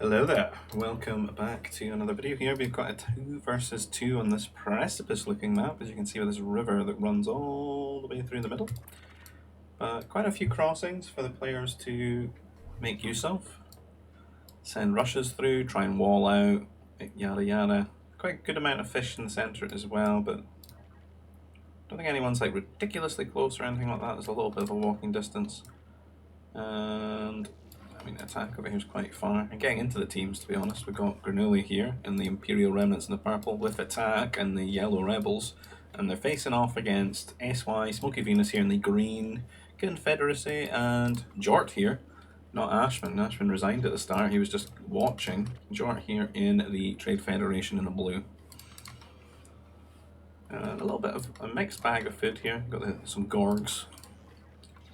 Hello there, welcome back to another video here. We've got a 2 versus 2 on this precipice looking map, as you can see with this river that runs all the way through the middle. But quite a few crossings for the players to make use of. Send rushes through, try and wall out, yada yada. Quite a good amount of fish in the centre as well, but I don't think anyone's like ridiculously close or anything like that. There's a little bit of a walking distance. And I mean, the attack over here is quite far. And getting into the teams, to be honest, we've got Granuli here and the Imperial Remnants in the purple with attack and the Yellow Rebels. And they're facing off against SY, Smoky Venus here in the green, Confederacy, and Jort here. Not Ashman. Ashman resigned at the start. He was just watching. Jort here in the Trade Federation in the blue. And a little bit of a mixed bag of food here. Got some Gorgs,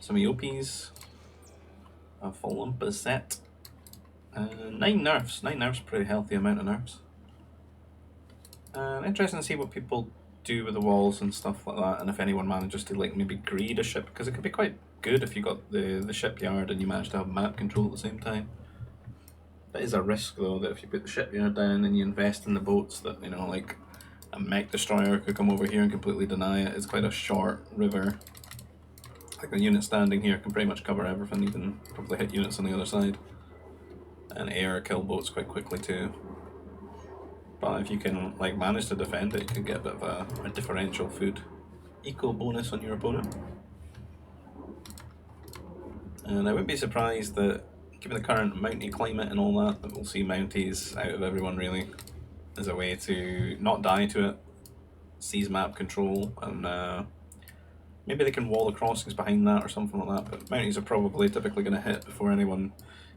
some Eopies, a full Olympus set, 9 nerfs. 9 nerfs, pretty healthy amount of nerfs. And interesting to see what people do with the walls and stuff like that, and if anyone manages to like maybe greed a ship, because it could be quite good if you got the shipyard and you manage to have map control at the same time. That is a risk though, that if you put the shipyard down and you invest in the boats, that like a mech destroyer could come over here and completely deny it. It's quite a short river. Like the unit standing here can pretty much cover everything, even probably hit units on the other side. And air kill boats quite quickly too. But if you can like manage to defend it, you can get a bit of a differential food eco bonus on your opponent. And I wouldn't be surprised that, given the current mounty climate and all that, that we'll see mounties out of everyone really, as a way to not die to it, seize map control, and maybe they can wall the crossings behind that or something like that, but mounties are probably typically going to hit before anyone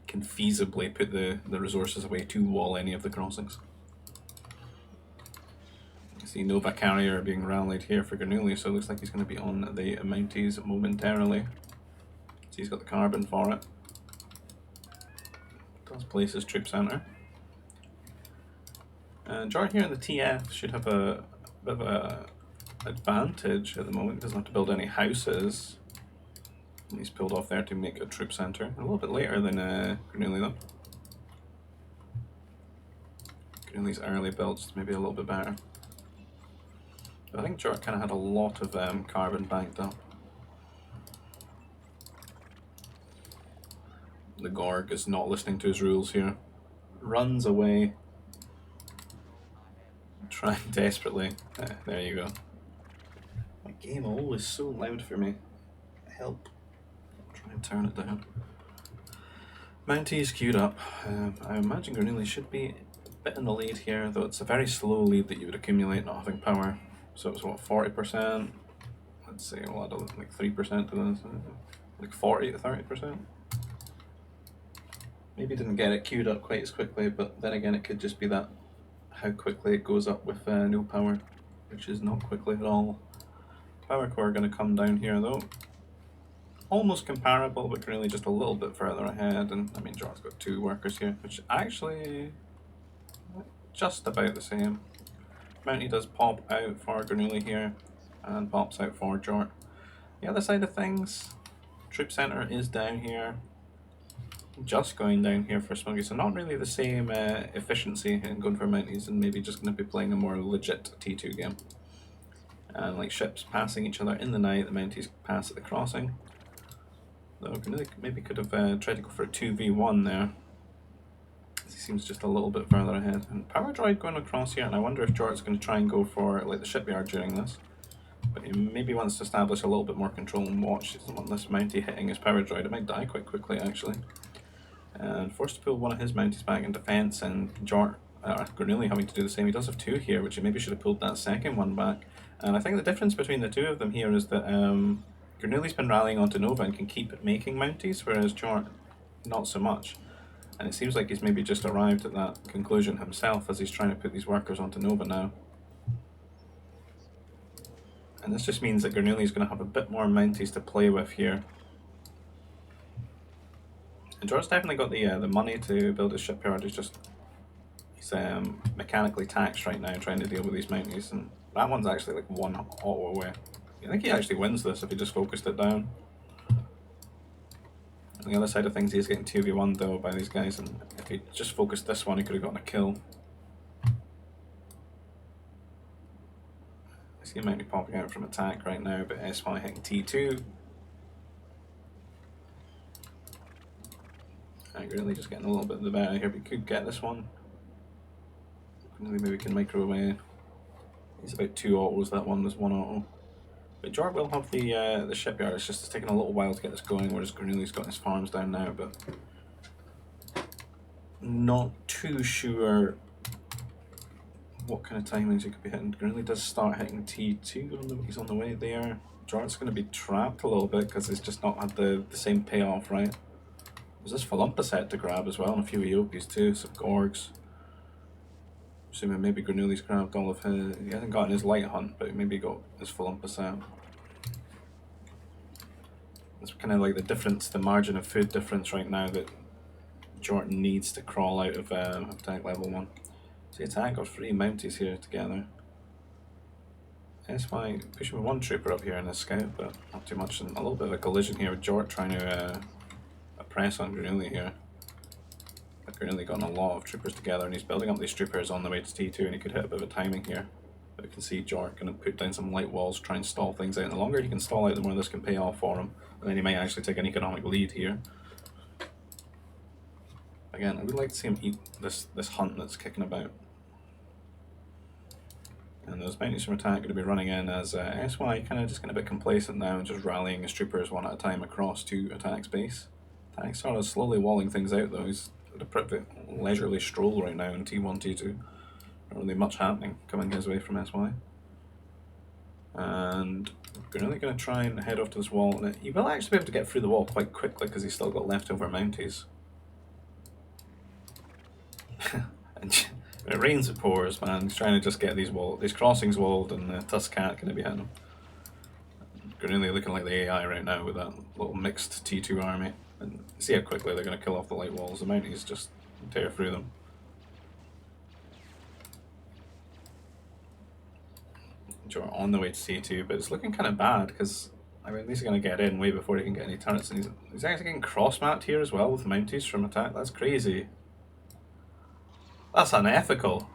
can feasibly put the resources away to wall any of the crossings. You see Nova Carrier being rallied here for Granuli, so it looks like he's going to be on the mounties momentarily. So he's got the carbon for it. Does place his troop centre. And Jart here in the TF should have a bit of a advantage at the moment. He doesn't have to build any houses. And he's pulled off there to make a troop centre. A little bit later than Granuli though. Granuli's early builds maybe a little bit better. But I think Jart kind of had a lot of carbon banked up. The Gorg is not listening to his rules here. Runs away. Trying desperately. There you go. My game always so loud for me. Help. Try and turn it down. Mountie is queued up. I imagine Granuli should be a bit in the lead here, though it's a very slow lead that you would accumulate not having power. So it's what, 40%? Let's say we'll add like 3% to this. Like 40 to 30%. Maybe didn't get it queued up quite as quickly, but then again it could just be that how quickly it goes up with no power, which is not quickly at all. Power core are going to come down here though. Almost comparable, but really just a little bit further ahead. And I mean, Jart's got 2 workers here, which actually just about the same. Mountie does pop out for Granuli here, and pops out for Jart. The other side of things, troop center is down here. Just going down here for Smuggy, so not really the same efficiency in going for Mounties, and maybe just going to be playing a more legit T2 game. And like ships passing each other in the night, the Mounties pass at the crossing. Though maybe could have tried to go for a 2v1 there. He seems just a little bit further ahead. And Power Droid going across here, and I wonder if Jart's going to try and go for like the shipyard during this. But he maybe wants to establish a little bit more control and watch. He doesn't want this Mountie hitting his Power Droid. It might die quite quickly actually. And forced to pull one of his Mounties back in defense, and Granuli having to do the same. He does have 2 here, which he maybe should have pulled that second one back. And I think the difference between the 2 of them here is that Granuli's been rallying onto Nova and can keep making Mounties, whereas Jart not so much. And it seems like he's maybe just arrived at that conclusion himself as he's trying to put these workers onto Nova now. And this just means that Granuli's going to have a bit more Mounties to play with here. And Jart's definitely got the money to build his shipyard. He's mechanically taxed right now trying to deal with these Mounties, and that one's actually like 1 auto away. I think he actually wins this if he just focused it down. On the other side of things, he's getting 2v1 though by these guys, and if he just focused this one, he could have gotten a kill. I see he might be popping out from attack right now, but SY hitting T2. Really just getting a little bit of the better here, but he could get this one. Maybe we can micro away. He's about 2 autos, that one was 1 auto. But Jort will have the shipyard. It's just taking a little while to get this going, whereas Granulli's got his farms down now, but not too sure what kind of timings he could be hitting. Granulli does start hitting T2, he's on the way there. Jort's going to be trapped a little bit because he's just not had the same payoff, right? There's this Philumpa set to grab as well, and a few Eopies too, some Gorgs. Assuming maybe Granulli's grabbed all of his. He hasn't gotten his light hunt, but maybe got his Philumpa set. It's kind of like the difference, the margin of food difference right now that Jordan needs to crawl out of attack level 1. So attack got 3 Mounties here together. SY pushing with 1 trooper up here in this scout, but not too much. And a little bit of a collision here with Jort trying to press on Granulli here. But Granulli got a lot of troopers together, and he's building up these troopers on the way to T2, and he could hit a bit of timing here. But we can see Jort going to put down some light walls, try and stall things out. And the longer he can stall out, the more this can pay off for him. And then he might actually take an economic lead here. Again, I would like to see him eat this hunt that's kicking about. And those Mounties from attack are going to be running in as SY kind of just getting a bit complacent now and just rallying his troopers one at a time across to attack's base. Attack's sort of slowly walling things out though. He's at a pretty leisurely stroll right now in T1, T2. Not really much happening coming his way from SY. And we're really going to try and head off to this wall. And he will actually be able to get through the wall quite quickly because he's still got leftover Mounties. And it rains, it pours, man. He's trying to just get these crossings walled, and Tuscat going to be hitting him. Granulli looking like the AI right now with that little mixed T2 army. And see how quickly they're going to kill off the light walls. The Mounties just tear through them. On the way to C2, but it's looking kind of bad because I mean these are going to get in way before he can get any turrets, and he's actually getting cross-mapped here as well with Mounties from attack. That's crazy. That's unethical.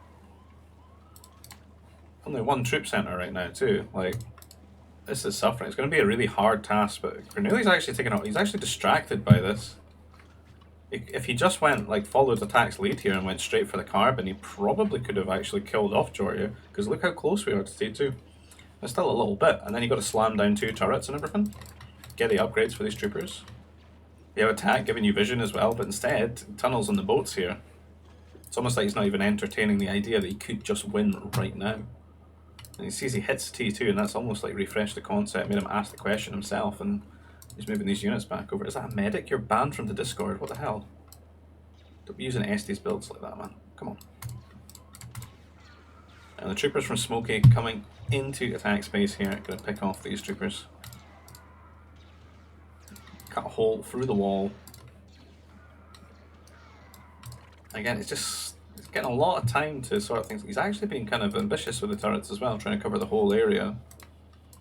Only 1 troop center right now too. Like, this is suffering. It's going to be a really hard task, but Granulli's actually taking out. He's actually distracted by this. If he just went, like, followed attack's lead here and went straight for the carbon, he probably could have actually killed off Jort here, because look how close we are to T2. There's still a little bit, and then you got to slam down 2 turrets and everything. Get the upgrades for these troopers. You have attack giving you vision as well, but instead, tunnels on the boats here. It's almost like he's not even entertaining the idea that he could just win right now. And he sees he hits T2, and that's almost like refreshed the concept, made him ask the question himself, and he's moving these units back over. Is that a medic? You're banned from the Discord. What the hell? Don't be using Estes builds like that, man. Come on. And the troopers from Smokey coming into attack space here. Gonna pick off these troopers. Cut a hole through the wall. Again, it's getting a lot of time to sort things. He's actually being kind of ambitious with the turrets as well, trying to cover the whole area.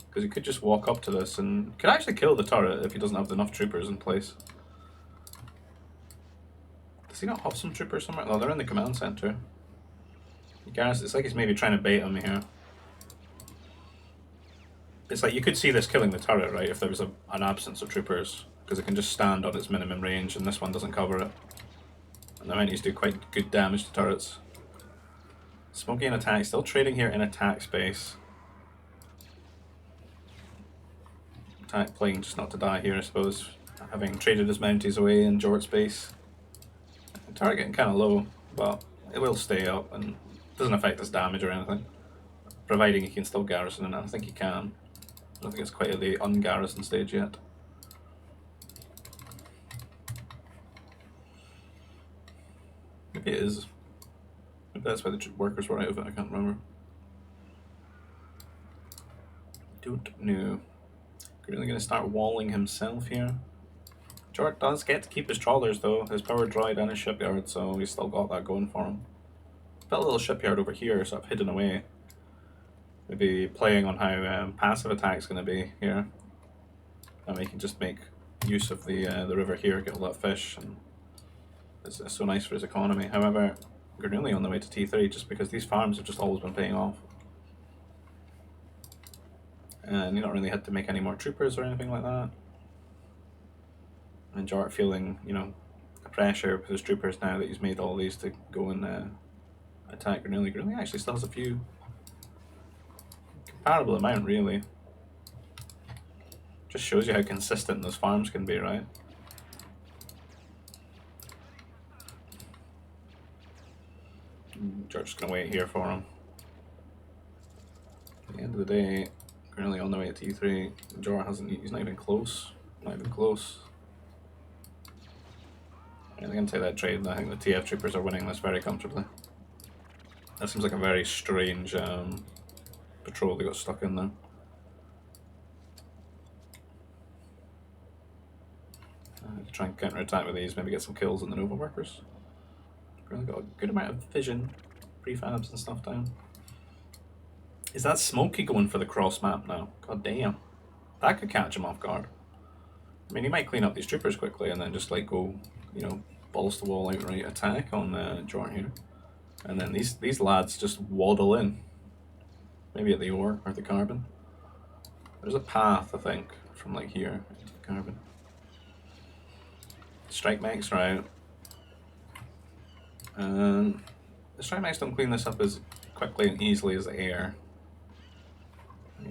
Because he could just walk up to this and could actually kill the turret if he doesn't have enough troopers in place. Does he not have some troopers somewhere? No, they're in the command center. It's like he's maybe trying to bait him here. It's like you could see this killing the turret, right, if there was an absence of troopers. Because it can just stand on its minimum range and this one doesn't cover it. And the Mounties do quite good damage to turrets. Smokey and attack, still trading here in attack space. Attack playing just not to die here, I suppose. Having traded his Mounties away in Jort's base. The turret getting kind of low, but it will stay up and doesn't affect his damage or anything. Providing he can still garrison, and I think he can. I don't think it's quite at the ungarrison stage yet. Maybe it is. Maybe that's why the workers were out of it, I can't remember. Don't know. Really going to start walling himself here. Jort does get to keep his trawlers though, his power droid and his shipyard, so he's still got that going for him. Built a little shipyard over here, sort of hidden away. Maybe playing on how passive attack's going to be here. And we can just make use of the river here, get all that fish, and it's so nice for his economy. However, we're nearly on the way to T3 just because these farms have just always been paying off. And you don't really have to make any more troopers or anything like that. And Jart feeling, you know, the pressure with his troopers now that he's made all these to go and attack Granuli. Granuli actually still has a few. Comparable amount, really. Just shows you how consistent those farms can be, right? Jart's just gonna wait here for him. At the end of the day, Granuli on the way to T3. Jart hasn't. He's not even close. Not even close. I'm going to take that trade, and I think the TF troopers are winning this very comfortably. That seems like a very strange patrol they got stuck in there. Try and counter-attack with these, maybe get some kills on the Nova workers. Really got a good amount of vision, prefabs and stuff down. Is that Smokey going for the cross map now? God damn. That could catch him off guard. I mean, he might clean up these troopers quickly and then just like go, you know, balls to wall outright attack on Jort here. And then these lads just waddle in. Maybe at the ore or the carbon. There's a path, I think, from like here into the carbon. Strike mechs are out. And the strike mechs don't clean this up as quickly and easily as the air.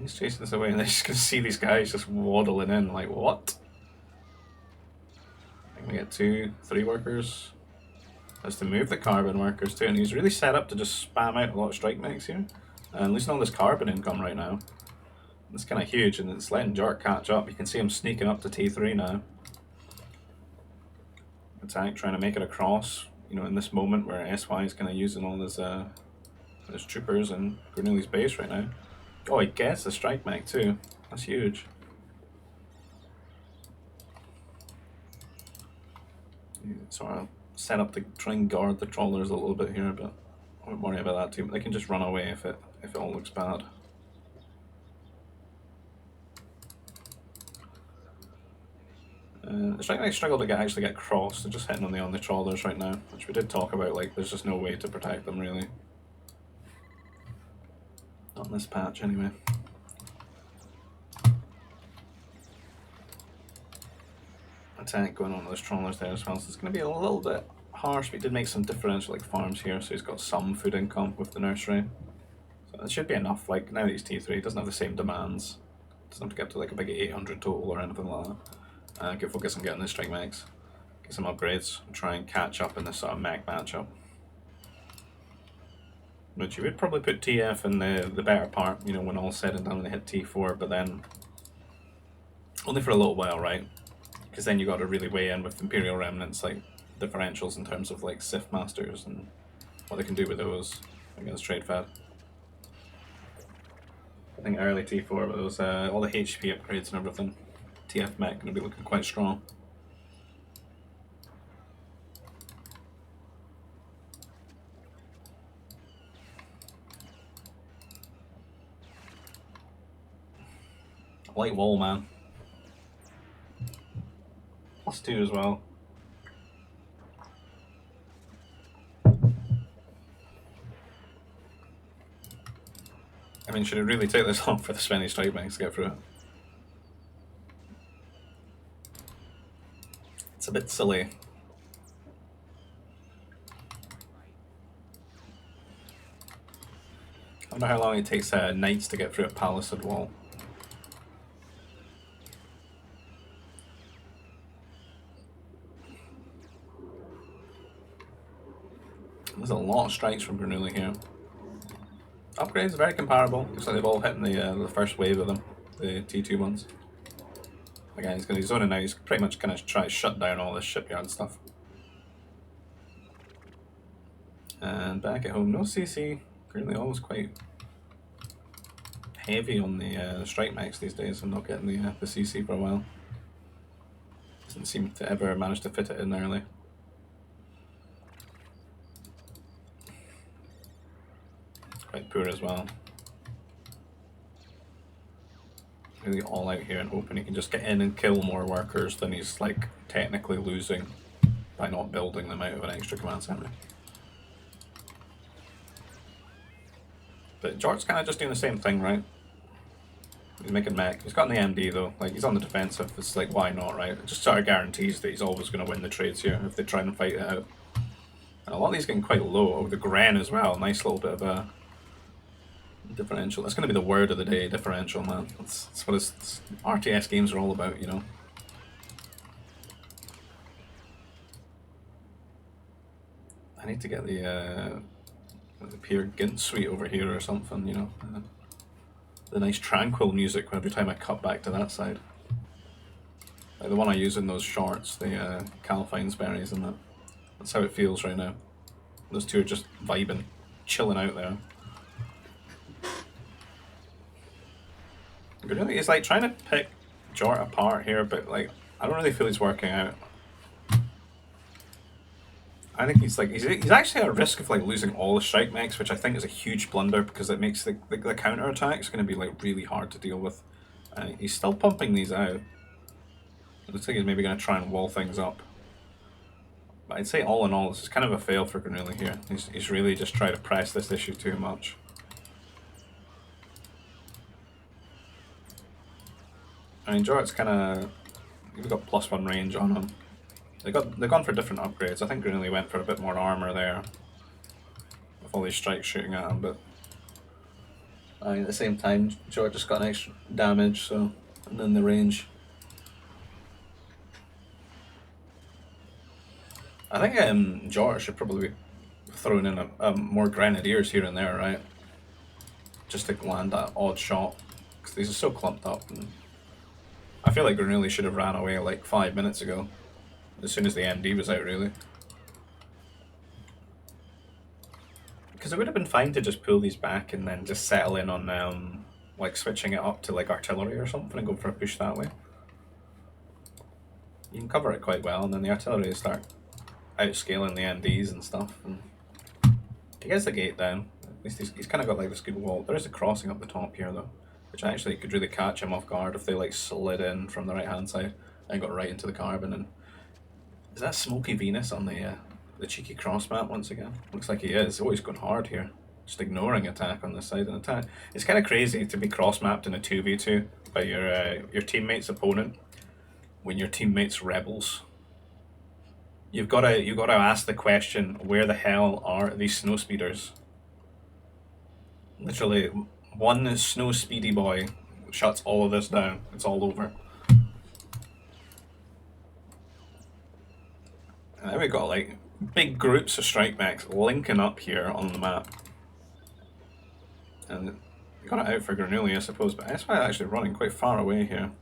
He's chasing this away and they're just gonna see these guys just waddling in like, what? I think we get 2, 3 workers. That's to move the carbon workers too, and he's really set up to just spam out a lot of strike mechs here. And losing all this carbon income right now. It's kind of huge, and it's letting Jart catch up. You can see him sneaking up to T3 now. Attack, trying to make it across, you know, in this moment where SY is kind of using all his troopers and Granuli's base right now. Oh, he gets the strike mech too. That's huge. Sort of set up to try and guard the trawlers a little bit here, but I wouldn't worry about that too. They can just run away if it all looks bad. The strike mechs struggle to actually get crossed. They're just hitting on the trawlers right now, which we did talk about. Like, there's just no way to protect them really. Not in this patch anyway. Attack going on with those trawlers there as well, so it's going to be a little bit harsh, but he did make some differential like farms here, so he's got some food income with the nursery. So it should be enough. Like, now that he's T3, he doesn't have the same demands. Doesn't have to get to like a big 800 total or anything like that. Good focus on getting the strike mechs, get some upgrades, and try and catch up in this sort of mech matchup. Which you would probably put TF in the better part, you know, when all's said and done when they hit T4, but then only for a little while, right? Because then you got to really weigh in with Imperial Remnants, like differentials in terms of like Sith Masters and what they can do with those against Trade Fed. I think early T4, but those all the HP upgrades and everything. TF mech going to be looking quite strong. Light wall, man. +2 as well. I mean, should it really take this long for the Spenny strike mechs to get through it? It's a bit silly. I wonder how long it takes knights to get through a palisade wall. There's a lot of strikes from Bernoulli here. Upgrades very comparable. Looks like they've all hit in the first wave of them, the T2 ones. Again, he's going to be zoning now. He's pretty much going to try to shut down all this shipyard stuff. And back at home, no CC. Currently always quite heavy on the strike mechs these days. I'm not getting the CC for a while. Doesn't seem to ever manage to fit it in early. Quite poor as well. really all out here and hoping he can just get in and kill more workers than he's like technically losing by not building them out of an extra command center. But Jort's kind of just doing the same thing, right? He's making mech. He's got the MD though. Like, he's on the defensive. It's like, why not, right? It just sort of guarantees that he's always going to win the trades here if they try and fight it out. And a lot of these getting quite low. Oh, the Gren as well. Nice little bit of a differential. That's going to be the word of the day, differential, man. That's what RTS games are all about, you know? I need to get the Peer Gint suite over here or something, you know? The nice tranquil music every time I cut back to that side. Like the one I use in those shorts, the Calfine's berries and that. That's how it feels right now. Those two are just vibing, chilling out there. But really, it's like trying to pick Jort apart here, but like, I don't really feel he's working out. I think he's actually at risk of like losing all the strike mechs, which I think is a huge blunder because it makes the counter attack going to be like really hard to deal with. He's still pumping these out. It looks like he's maybe going to try and wall things up. But I'd say all in all, this is kind of a fail for Granuli here. He's really just trying to press this issue too much. I mean, Jort's kind of... We've got +1 range on him. They've gone for different upgrades. I think Granuli went for a bit more armor there. With all these strikes shooting at him, but... I mean, at the same time, Jort just got an extra damage, so... And then the range. I think Jort should probably be throwing in more Grenadiers here and there, right? Just to land that odd shot. Because these are so clumped up. And I feel like Granuli should have ran away like 5 minutes ago. As soon as the MD was out, really. Because it would have been fine to just pull these back and then just settle in on like switching it up to like artillery or something and go for a push that way. You can cover it quite well, and then the artillery start outscaling the MDs and stuff. And he gets the gate down. At least he's kind of got like this good wall. There is a crossing up the top here though, which actually could really catch him off guard if they like slid in from the right hand side and got right into the carbon. And is that Smoky Venus on the cheeky cross map once again? Looks like he is. Oh, he's going hard here. Just ignoring attack on this side and attack. It's kind of crazy to be cross mapped in a 2v2 by your teammate's opponent when your teammate's rebels. You've got to ask the question: where the hell are these snow speeders? Literally, one snow speedy boy shuts all of this down. It's all over. And then we got like big groups of strike mechs linking up here on the map. And we got it out for Granuli, I suppose, but that's why actually running quite far away here.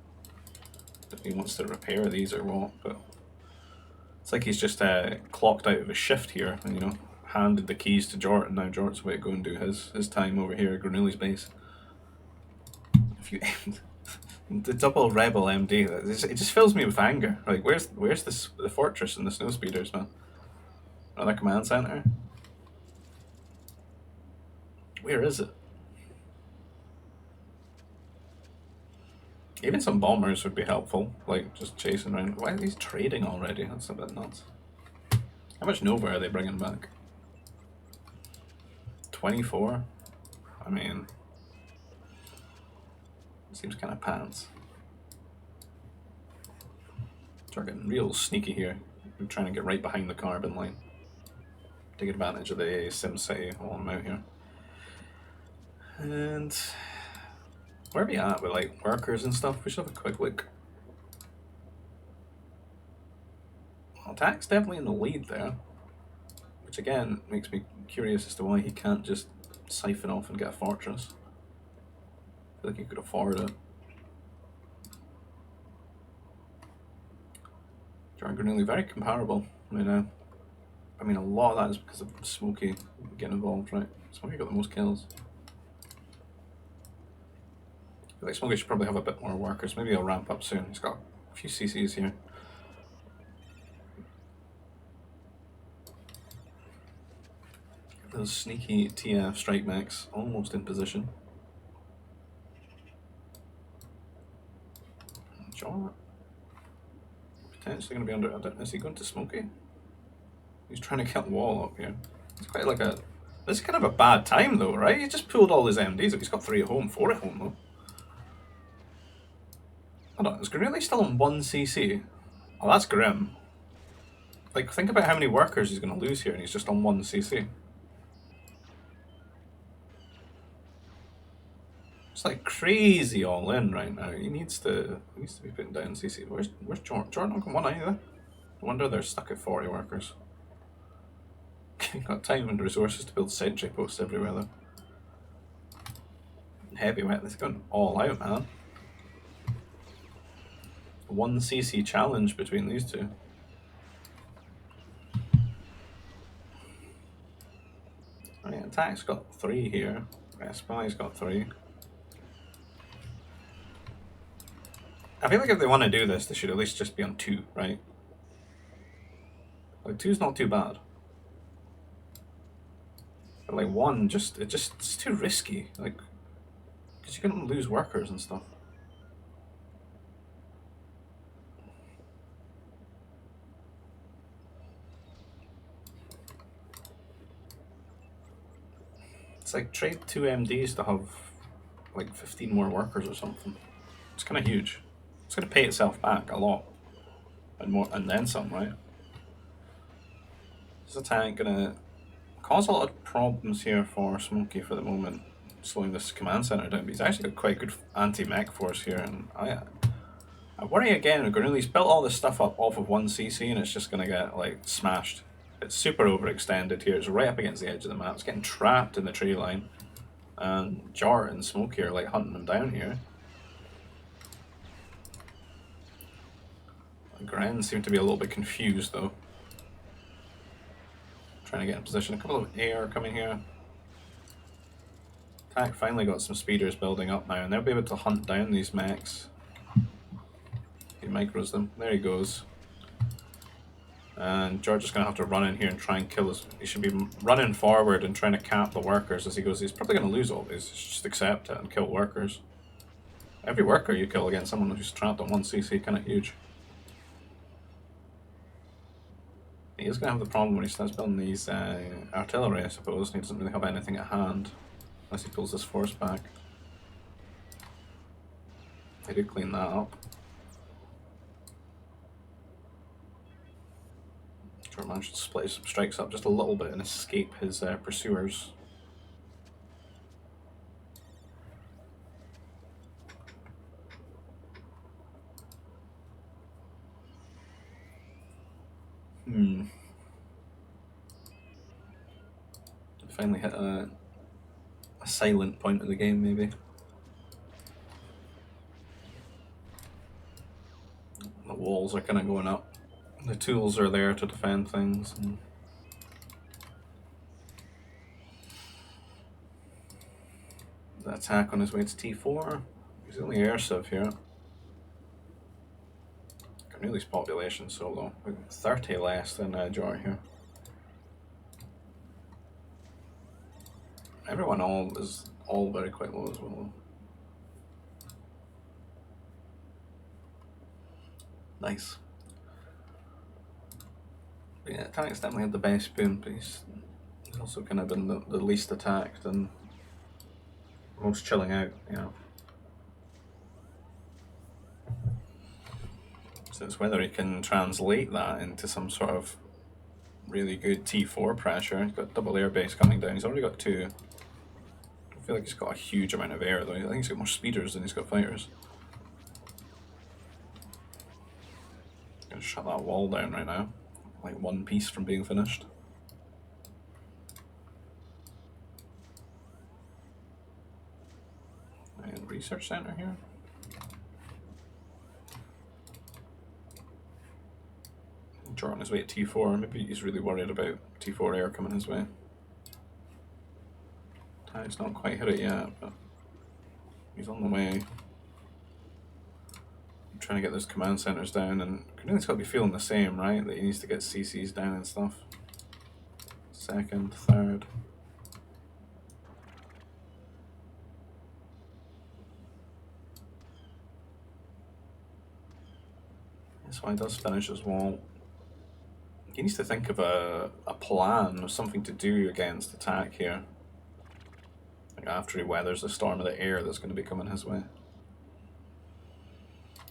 If he wants to repair these or what, but it's like he's just clocked out of a shift here and, you know, handed the keys to Jort, and now Jort's away to go and do his time over here at Granuli's base. If you the double rebel MD, it just fills me with anger. Like, where's the fortress and the snow speeders, man? Another command center? Where is it? Even some bombers would be helpful, like just chasing around. Why are these trading already? That's a bit nuts. How much Nova are they bringing back? 24? I mean, it seems kind of pants. They're getting real sneaky here. We're trying to get right behind the carbon line. Take advantage of the Sim City while I'm out here. And where are we at with like workers and stuff? We should have a quick look. Well, Attack's definitely in the lead there, which again makes me curious as to why he can't just siphon off and get a fortress. I feel like he could afford it. Jordan Granuli, very comparable. I mean, a lot of that is because of Smokey getting involved, right? Smokey got the most kills. I feel like Smokey should probably have a bit more workers. Maybe he'll ramp up soon. He's got a few CCs here. Those sneaky TF strike mechs almost in position. Jar. Potentially going to be under. Is he going to Smokey? He's trying to get wall up here. It's quite like a. This is kind of a bad time though, right? He just pulled all his MDs up. He's got 3 at home, 4 at home though. Hold on, is Granelli still on 1 CC? Oh, that's grim. Like, think about how many workers he's going to lose here, and he's just on 1 CC. It's like crazy all in right now. He needs to be putting down CC. Where's Jordan? Jordan not got 1 either. No wonder they're stuck at 40 workers. Got time and resources to build sentry posts everywhere though. Heavyweight, they've gone all out, man. 1 CC challenge between these two. Right, attack's got 3 here. Spy's got 3. I feel like if they want to do this, they should at least just be on 2, right? Like 2's not too bad. But like 1, it's too risky. Like, because you're gonna lose workers and stuff. It's like trade 2 MDs to have like 15 more workers or something. It's kind of huge. It's gonna pay itself back a lot, and more, and then some, right? This attack gonna cause a lot of problems here for Smokey for the moment, slowing this command center down. But he's actually got quite good anti-mech force here, and I worry again. Granelli's built all this stuff up off of 1 CC, and it's just gonna get like smashed. It's super overextended here. It's right up against the edge of the map. It's getting trapped in the tree line, and Jar and Smokey are like hunting them down here. Gren seem to be a little bit confused though. Trying to get in position. A couple of air coming here. Attack finally got some speeders building up now, and they'll be able to hunt down these mechs. He micros them. There he goes. And George is going to have to run in here and try and kill us. He should be running forward and trying to cap the workers as he goes. He's probably going to lose all these. Just accept it and kill workers. Every worker you kill against someone who's trapped on 1 CC, kind of huge. He is going to have the problem when he starts building these artillery, I suppose, and he doesn't really have anything at hand, unless he pulls this force back. He did clean that up. Sure managed to split his strikes up just a little bit and escape his pursuers. Finally hit a silent point of the game, maybe. The walls are kind of going up. The tools are there to defend things. And the attack on his way to T4. He's only air civ here. Cornelius' population so low. 30 less than Jar here. Everyone is very quite low as well. Nice. But yeah, attack's definitely had the best boom, but he's also kind of been the least attacked and most chilling out, you know. So it's whether he can translate that into some sort of really good T4 pressure. He's got double air base coming down. He's already got 2. I feel like he's got a huge amount of air though. I think he's got more speeders than he's got fighters. Gonna shut that wall down right now. Like 1 piece from being finished. And research center here. Jar on his way to T4. Maybe he's really worried about T4 air coming his way. He's not quite hit it yet, but he's on the way. I'm trying to get those command centers down, and Cornelius got to be feeling the same, right? That he needs to get CCs down and stuff. 2nd, 3rd. SY does finish his wall. He needs to think of a plan or something to do against attack here. Like after he weathers the storm of the air that's going to be coming his way.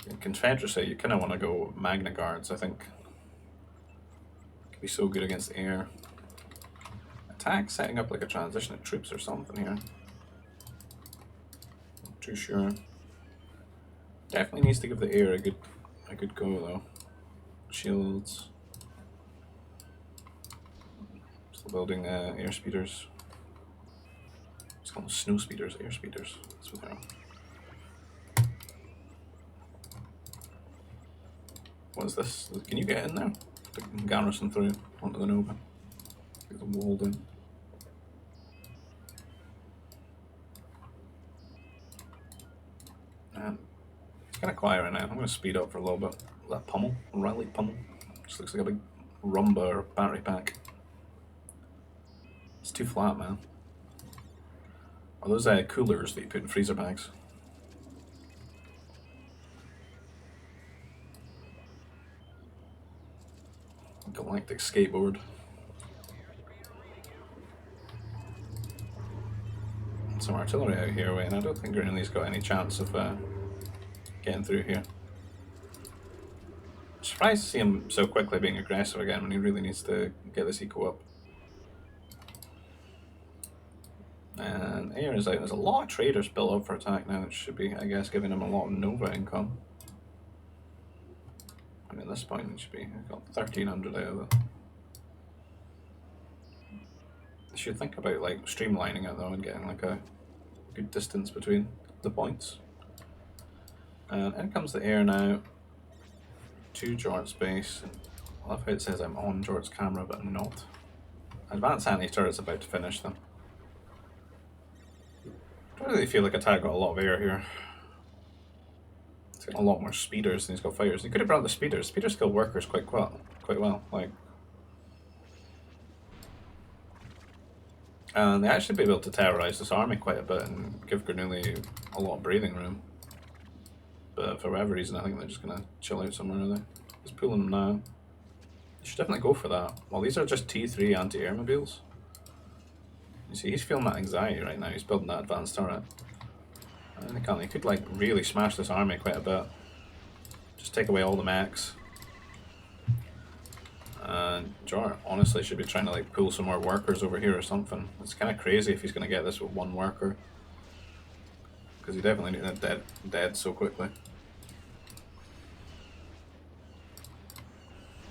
In Confederacy, you kind of want to go Magna Guards, I think. Could be so good against air. Attack, setting up like a transition of troops or something here. Not too sure. Definitely needs to give the air a good go though. Shields. Still building air speeders. Let's call them snow speeders, air speeders. That's what they are. What is this? Can you get in there? To garrison through onto the Nova. Get them walled in. It's kind of quiet right now. I'm going to speed up for a little bit. That pummel, rally pummel. Just looks like a big rumba or battery pack. It's too flat, man. Are those coolers that you put in freezer bags? Galactic skateboard. Some artillery out here, and I don't think Greenlee's got any chance of getting through here. Surprised to see him so quickly being aggressive again when he really needs to get this eco up. And air is out. There's a lot of traders built up for attack now, which should be, I guess, giving him a lot of Nova income. I mean, at this point, it should be, I've got 1,300 out of it. I should think about like streamlining it though and getting like a good distance between the points. And in comes the air now to Jort's base. I love how it says I'm on Jort's camera, but I'm not. Advanced anti-turret's about to finish them. I don't really feel like attack got a lot of air here. He's got a lot more speeders than he's got fighters. He could have brought the speeders. Speeders kill workers quite well. Like, and they actually be able to terrorize this army quite a bit and give Bernoulli a lot of breathing room. But for whatever reason, I think they're just gonna chill out somewhere, are they? He's pulling them now. You should definitely go for that. Well, these are just T3 anti-air mobiles. You see, he's feeling that anxiety right now. He's building that advanced turret. And he could like really smash this army quite a bit. Just take away all the mechs. And Jor honestly should be trying to like pull some more workers over here or something. It's kind of crazy if he's going to get this with one worker. Because he definitely needed dead so quickly.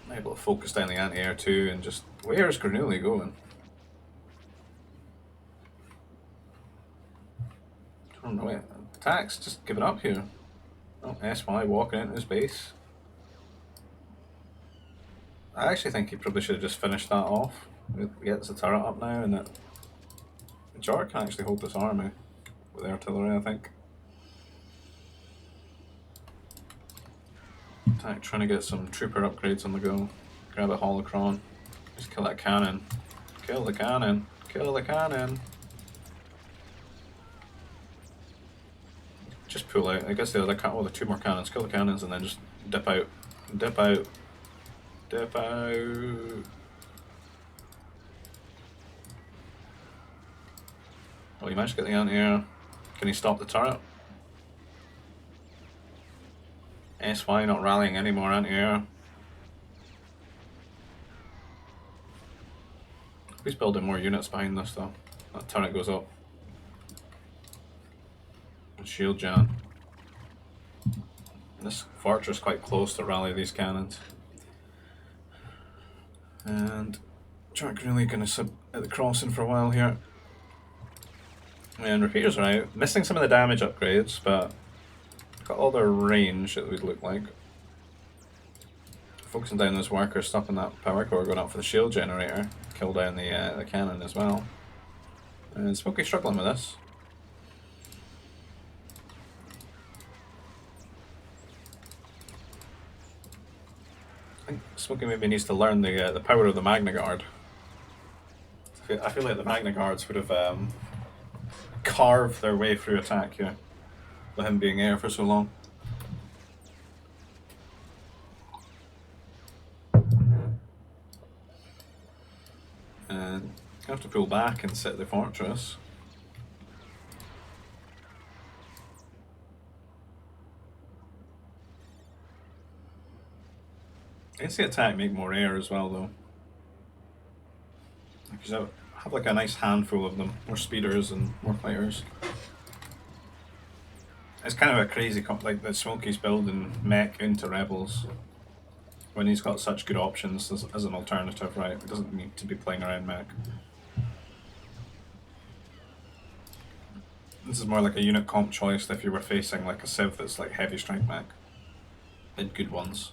I'm able to focus down the anti-air too and just... Where is Bernoulli going? I don't know. Wait. Attacks, just give it up here. Oh, SY walking into his base. I actually think he probably should have just finished that off. It gets the turret up now, and that Jar can actually hold this army with artillery, I think. Attack trying to get some trooper upgrades on the go. Grab a holocron. Just kill that cannon. Kill the cannon. Kill the cannon. Just pull out. I guess the other the two more cannons. Kill the cannons and then just dip out. Dip out. Dip out. Oh, you managed to get the anti-air. Can he stop the turret? SY not rallying any more anti-air. He's building more units behind this though. That turret goes up. Shield Jan. And this fortress is quite close to rally these cannons. And Jack really going to sit at the crossing for a while here. And repeaters are out. Missing some of the damage upgrades, but got all their range, it would look like. Focusing down those workers, stopping that power core going up for the shield generator. Kill down the cannon as well. And Smokey's struggling with this. I think Smokey maybe needs to learn the power of the Magna Guard. I feel like the Magna Guards would have carved their way through attack here, with him being air for so long. pull back and sit the fortress. I guess the attack make more air as well though. Because I have like a nice handful of them, more speeders and more fighters. It's kind of a crazy like that Smokey's building mech into rebels when he's got such good options as an alternative, right? He doesn't need to be playing around mech. This is more like a unit comp choice if you were facing like a Civ that's like heavy strike mech. And good ones.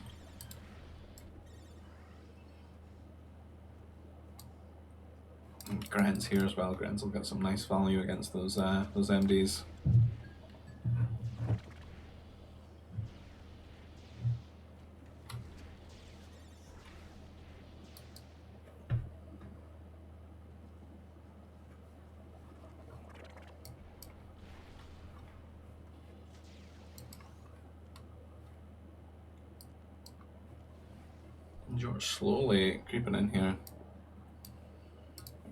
And Grant's here as well. Grant's will get some nice value against those MDs. George slowly creeping in here.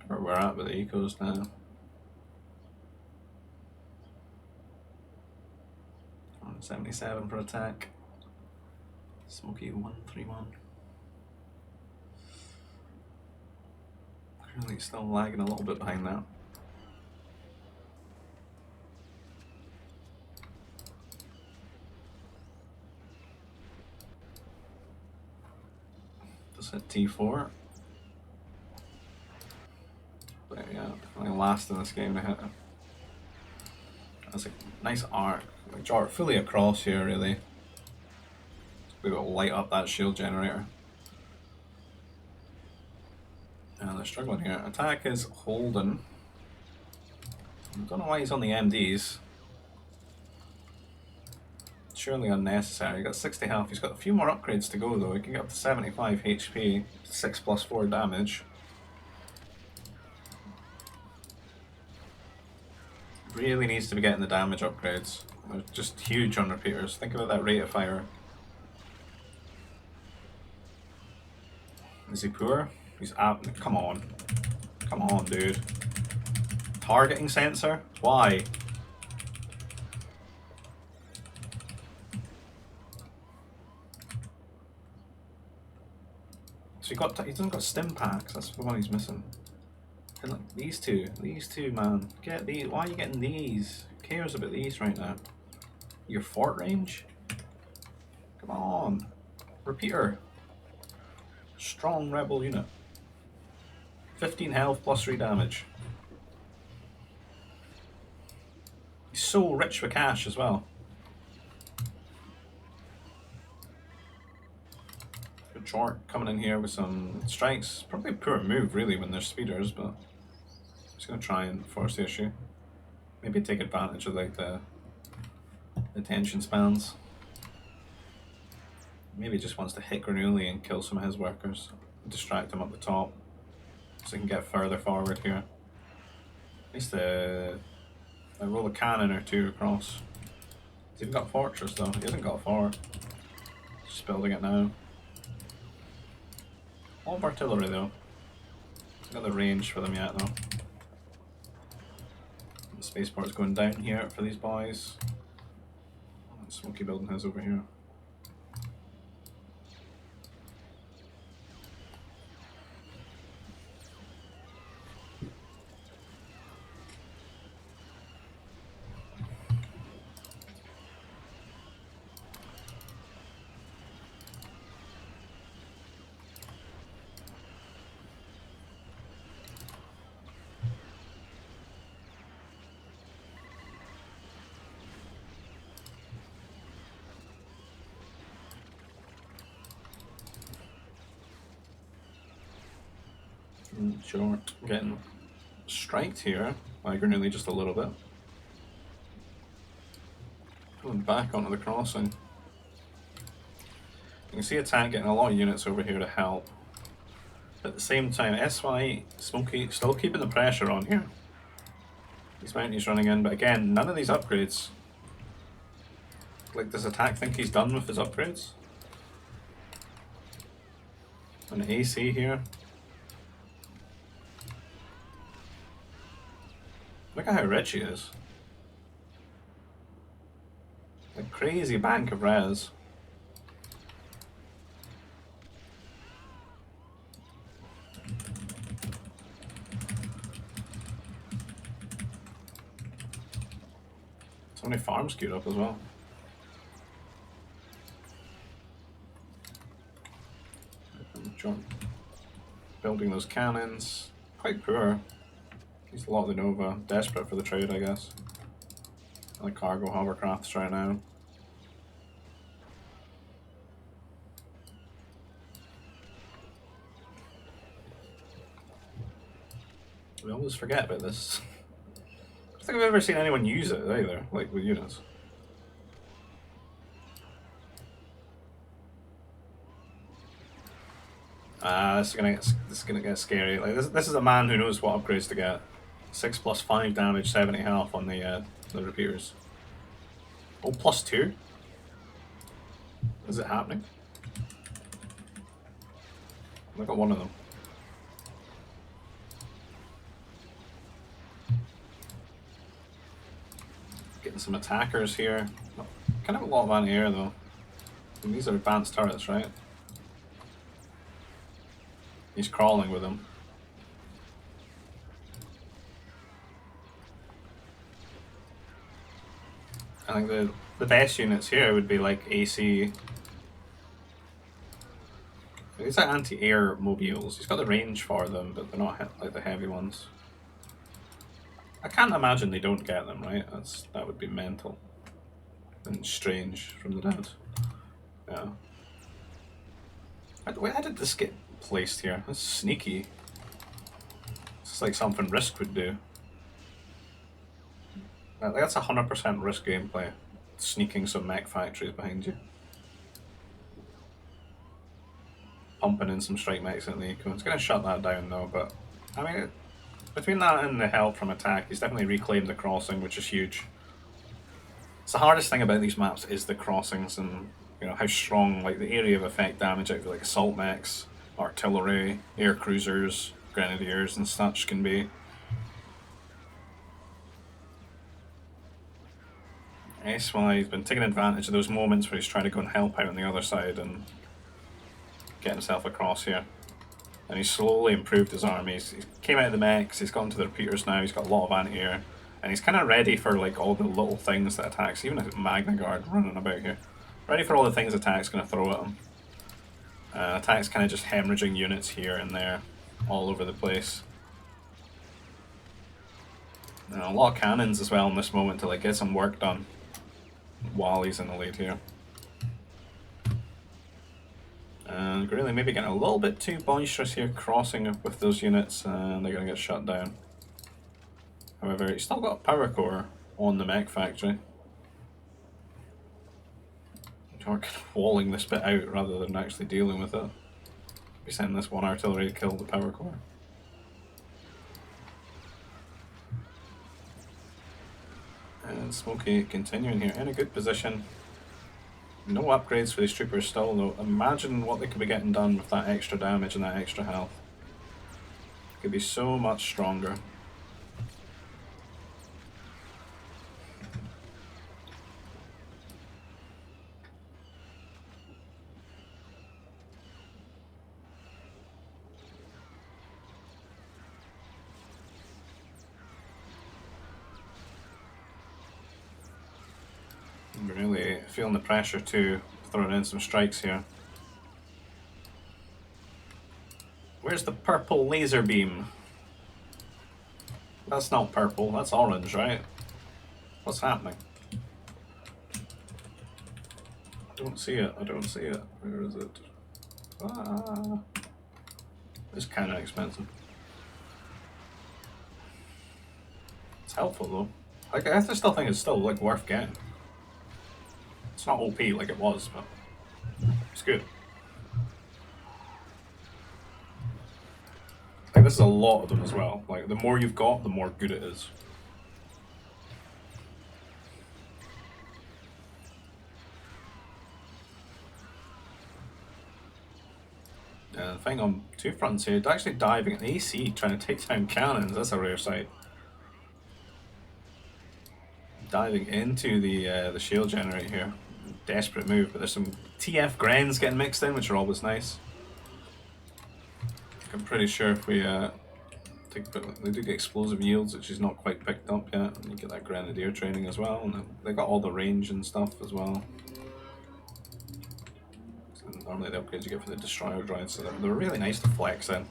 Where we're at with the ecos now. 77 for attack. Smokey 131. Clearly still lagging a little bit behind that. Just hit T4. But yeah, definitely last in this game to hit it. That's a nice arc. Like, fully across here, really. We've got to light up that shield generator. And they're struggling here. Attack is Holden. I don't know why he's on the MDs. Surely unnecessary. He got 60 health. He's got a few more upgrades to go though. He can get up to 75 HP, 6 plus 4 damage. Really needs to be getting the damage upgrades. They're just huge on repeaters. Think about that rate of fire. Is he poor? He's up. Come on. Come on, dude. Targeting sensor? Why? So he doesn't got stim packs. That's the one he's missing. And look, these two, man. Get these. Why are you getting these? Who cares about these right now? Your fort range? Come on. Repeater. Strong rebel unit. 15 health plus 3 damage. He's so rich with cash as well. Good short coming in here with some strikes. Probably a poor move really when there's speeders, but just gonna try and force the issue. Maybe take advantage of like the attention spans. Maybe he just wants to hit Granuli and kill some of his workers. Distract him up the top so he can get further forward here. At least roll a cannon or two across. He's even got fortress though. He hasn't got a fort. Just building it now. All of artillery though. Got the range for them yet though. The spaceport's going down here for these boys. Smoky building his over here. Short, getting striked here by Granuli just a little bit. Going back onto the crossing. You can see attack getting a lot of units over here to help. But at the same time, SY, Smokey, still keeping the pressure on here. These bounties running in, but again, none of these upgrades. Like, does attack think he's done with his upgrades? An AC here. Look at how rich he is. A crazy bank of res. So many farms queued up as well. Building those cannons. Quite poor. He's a lot of the Nova. Desperate for the trade, I guess. And the cargo hovercrafts right now. We always forget about this. I don't think I've ever seen anyone use it either, like with units. This is gonna get scary. Like this is a man who knows what upgrades to get. 6 plus 5 damage, 70 health on the repeaters. Oh, plus 2? Is it happening? Look at one of them. Getting some attackers here. Kind of a lot of anti-air though. And these are advanced turrets, right? He's crawling with them. I think the best units here would be like AC. These are anti-air mobiles. He's got the range for them, but they're not like the heavy ones. I can't imagine they don't get them, right? That would be mental and strange from the dead. Yeah. How did this get placed here? That's sneaky. It's like something Risk would do. That's 100% Risk gameplay. Sneaking some mech factories behind you. Pumping in some strike mechs in the eco. It's going to shut that down though, but I mean, between that and the help from attack, he's definitely reclaimed the crossing, which is huge. It's the hardest thing about these maps is the crossings and how strong like the area of effect damage out of like assault mechs, artillery, air cruisers, grenadiers and such can be. That's why he's been taking advantage of those moments where he's trying to go and help out on the other side and get himself across here. And he's slowly improved his armies. He came out of the mechs, he's gone to the repeaters now, he's got a lot of anti-air. And he's kind of ready for like all the little things that attacks, even a Magna Guard running about here. Ready for all the things attack's going to throw at him. Attack's kind of just hemorrhaging units here and there, all over the place. And a lot of cannons as well in this moment to like get some work done while he's in the lead here. And really maybe getting a little bit too boisterous here, crossing with those units, and they're going to get shut down. However, he's still got a power core on the mech factory. We're kind of walling this bit out rather than actually dealing with it. We send this one artillery to kill the power core. And Smokey continuing here in a good position. No upgrades for these troopers still though. Imagine what they could be getting done with that extra damage and that extra health. It could be so much stronger. I'm really feeling the pressure to throw in some strikes here. Where's the purple laser beam? That's not purple, that's orange, right? What's happening? I don't see it, I don't see it. Where is it? Ah, it's kind of expensive. It's helpful though. Like, I still think it's still like worth getting. It's not OP like it was, but it's good. Like, this is a lot of them as well. Like, the more you've got, the more good it is. And the thing on two fronts here, actually diving at the AC, trying to take down cannons, that's a rare sight. Diving into the shield generator here. Desperate move, but there's some TF Grens getting mixed in, which are always nice. I'm pretty sure if we they do get explosive yields, which is not quite picked up yet, and you get that Grenadier training as well, and they got all the range and stuff as well. So normally the upgrades you get for the Destroyer droids, so they're really nice to flex in.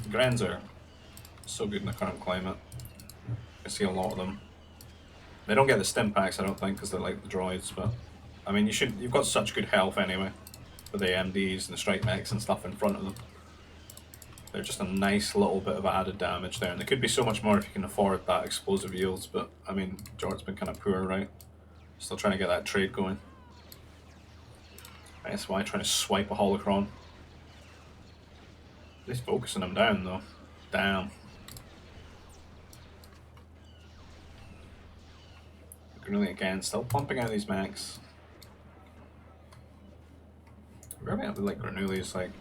The Grens are so good in the current climate. I see a lot of them. They don't get the stim packs, I don't think, because they're like the droids, but I mean, you've got such good health anyway, with the MDs and the strike mechs and stuff in front of them. They're just a nice little bit of added damage there, and there could be so much more if you can afford that explosive yields, but I mean, Jort's been kind of poor, right? Still trying to get that trade going. SY trying to swipe a holocron. At least focusing him down though. Damn. Really again, still pumping out these mechs. We're going to like Granuli's like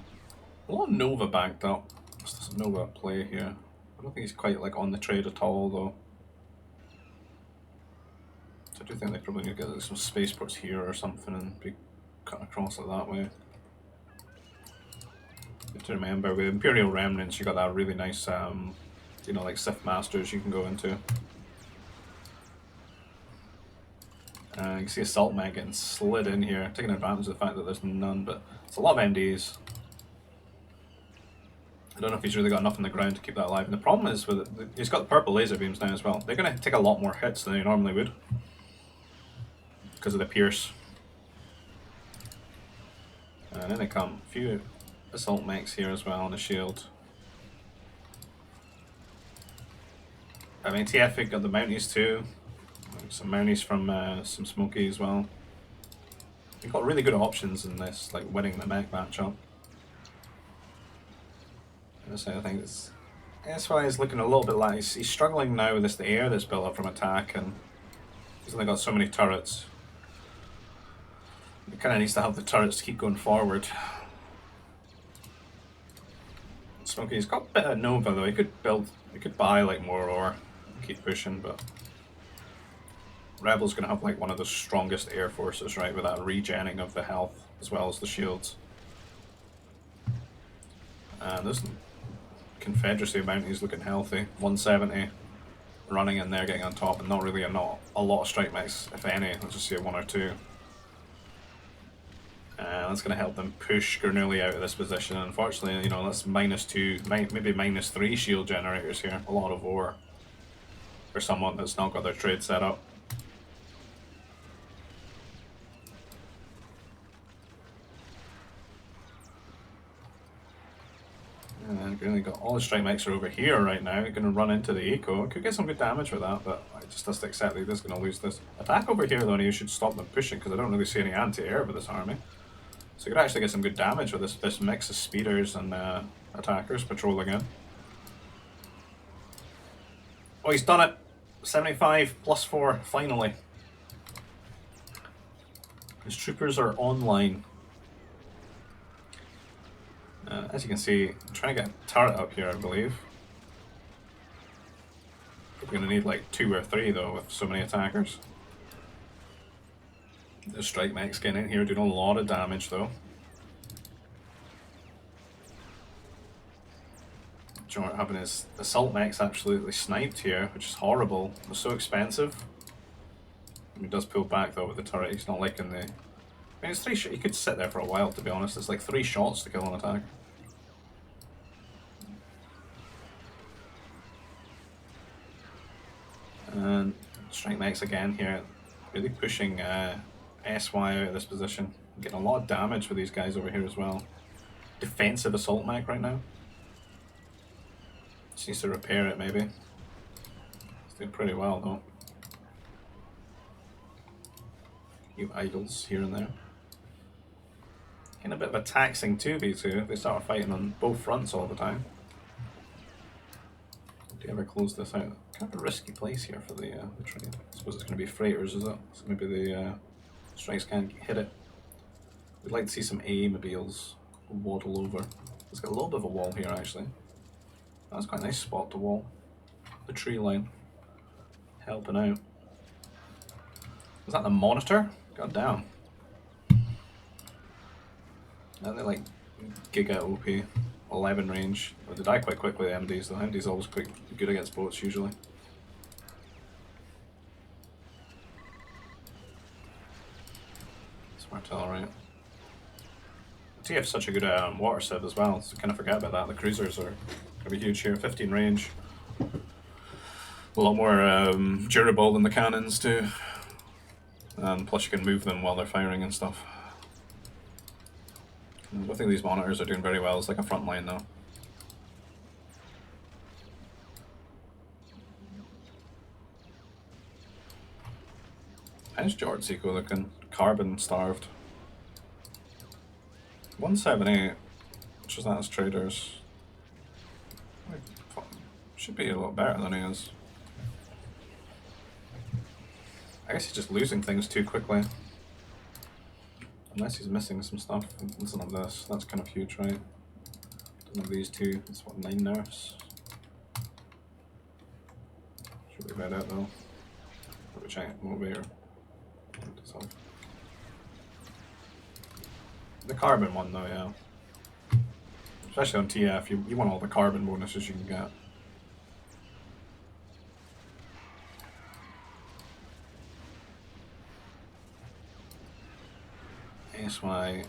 a lot of Nova backed up. There's Nova at play here. I don't think he's quite like on the trade at all though. So I do think they probably need to get like, some spaceports here or something and be cut across it that way. Good to remember with Imperial Remnants you got that really nice you know, like Sith Masters you can go into. You can see Assault Mech getting slid in here, taking advantage of the fact that there's none, but it's a lot of MDs. I don't know if he's really got enough on the ground to keep that alive. And the problem is with it, he's got the purple laser beams now as well. They're going to take a lot more hits than they normally would because of the Pierce. And then they come a few Assault Mechs here as well on the shield. I mean, TF got the Mounties too. Some Mounties from some Smokey as well. You've got really good options in this, like winning the mech matchup. I think that's why he's looking a little bit like he's struggling now with the air that's built up from attack, and he's only got so many turrets. He kind of needs to have the turrets to keep going forward. Smokey's got a bit of Nova though. He could buy like more ore and keep pushing, but Rebel's gonna have like one of the strongest air forces, right, with that regenning of the health as well as the shields. And there's Confederacy Mounties looking healthy. 170 running in there, getting on top, and not really a lot of strike mechs, if any. Let's just say one or two. And that's going to help them push Granuli out of this position. Unfortunately, you know, that's -2, maybe -3 shield generators here. A lot of ore for someone that's not got their trade set up. And Granuli got all the strike mechs are over here right now. Going to run into the eco. Could get some good damage with that, but I just has to accept that he's going to lose this. Attack over here though, and you should stop them pushing because I don't really see any anti-air with this army. So you could actually get some good damage with this mix of speeders and attackers patrolling in. Oh, he's done it! 75 +4, finally. His troopers are online. As you can see, I'm trying to get a turret up here, I believe. We're going to need like 2 or 3 though, with so many attackers. The strike mech's getting in here, doing a lot of damage though. Jort having his assault mechs absolutely sniped here, which is horrible. They're so expensive. He does pull back though with the turret. He's not liking the. I mean, it's 3 shots. He could sit there for a while, to be honest. It's like 3 shots to kill an attack. And strike mechs again here, really pushing SY out of this position. Getting a lot of damage with these guys over here as well. Defensive assault mech right now. Just needs to repair it maybe. It's doing pretty well though. Few idols here and there. Getting a bit of a taxing 2v2 if they start fighting on both fronts all the time. Do you ever close this out? Kind of a risky place here for the trade. I suppose it's going to be freighters, is it? So maybe the strikes can't hit it. We'd like to see some A-mobiles waddle over. It's got a little bit of a wall here actually. That's quite a nice spot to wall. The tree line. Helping out. Is that the monitor? God damn. And they like Giga OP, 11 range. Well, they die quite quickly, the MDs. The MD's always quite good against boats usually. Smart alright. TF's such a good water sieve as well, so kind of forget about that. The cruisers are going to be huge here. 15 range. A lot more durable than the cannons too. And plus you can move them while they're firing and stuff. I think these monitors are doing very well as like a front line though. How's George Zico looking? Carbon starved. 178. Which is that as traders? Should be a lot better than he is. I guess he's just losing things too quickly. Unless he's missing some stuff. Listen to this. That's kind of huge, right? Doesn't have these two. That's what, 9 nerfs? Should be read out though. Probably check motivator. The carbon one though, yeah. Especially on TF, you want all the carbon bonuses you can get. ASY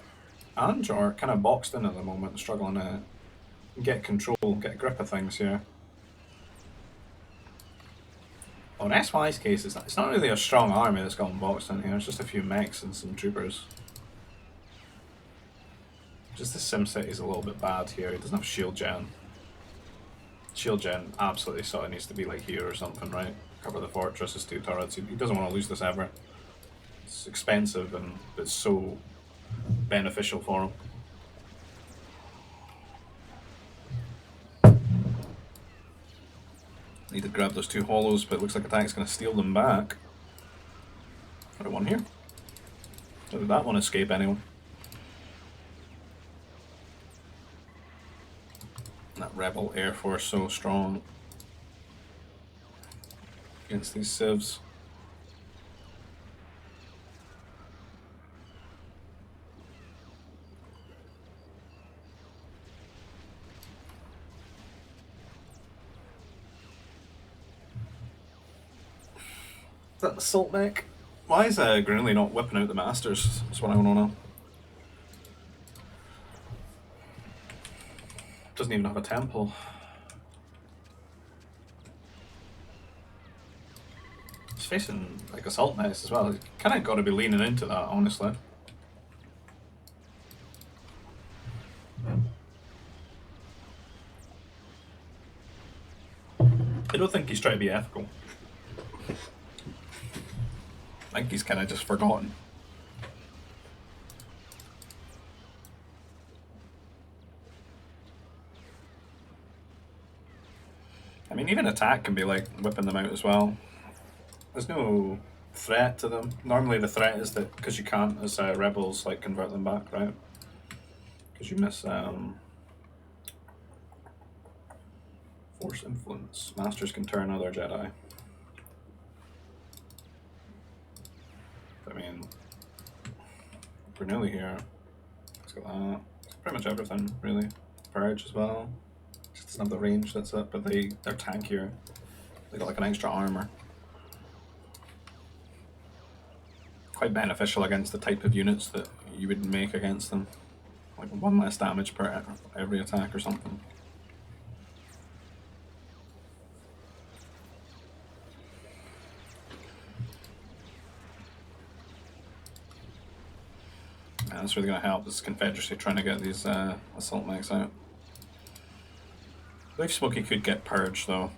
and Jar kind of boxed in at the moment, struggling to get control, get a grip of things here. On SY's case, it's not really a strong army that's gotten boxed in here, it's just a few mechs and some troopers. Just the SimCity is a little bit bad here, he doesn't have shield gen. Shield gen absolutely sort of needs to be like here or something, right? Cover the fortress, his 2 turrets, he doesn't want to lose this ever. It's expensive and it's so beneficial for him. Need to grab those 2 hollows, but it looks like attack's going to steal them back. Got a one here. How did that one escape anyway? That rebel air force so strong against these civs. Is that the salt mech? Why is Grinley not whipping out the masters? That's what I want to know. Doesn't even have a temple. He's facing like assault mechs as well. He's kind of got to be leaning into that, honestly. I don't think he's trying to be ethical. I think he's kind of just forgotten. I mean, even attack can be like whipping them out as well. There's no threat to them. Normally the threat is that because you can't as rebels like convert them back, right? Because you miss force influence. Masters can turn other Jedi. I mean, Bernoulli here. Let's got that. Pretty much everything, really. Purge as well. Just doesn't have the range, that's it. But they're tankier. They got like an extra armor. Quite beneficial against the type of units that you would make against them. Like 1 less damage per every attack or something. Yeah, that's really going to help this Confederacy trying to get these assault mechs out. I believe Smokey could get purged though.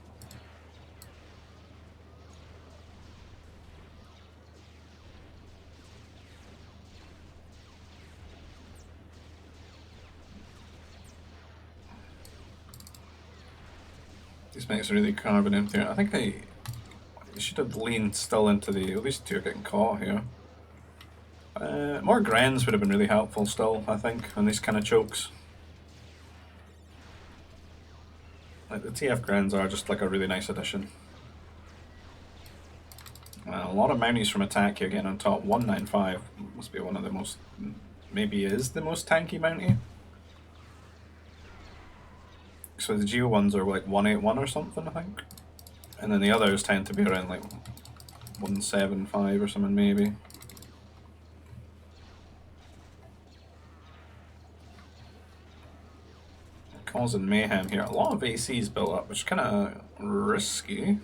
These mechs are really carving in here. I think they should have leaned still into the, at least 2 are getting caught here. More Grens would have been really helpful still, I think, on these kind of chokes. Like the TF Grens are just like a really nice addition. A lot of mounties from attack here getting on top. 195 must be one of the most, maybe is the most tanky mountie. So the Geo ones are like 181 or something, I think. And then the others tend to be around like 175 or something maybe. Causing mayhem here. A lot of ACs built up, which is kind of risky.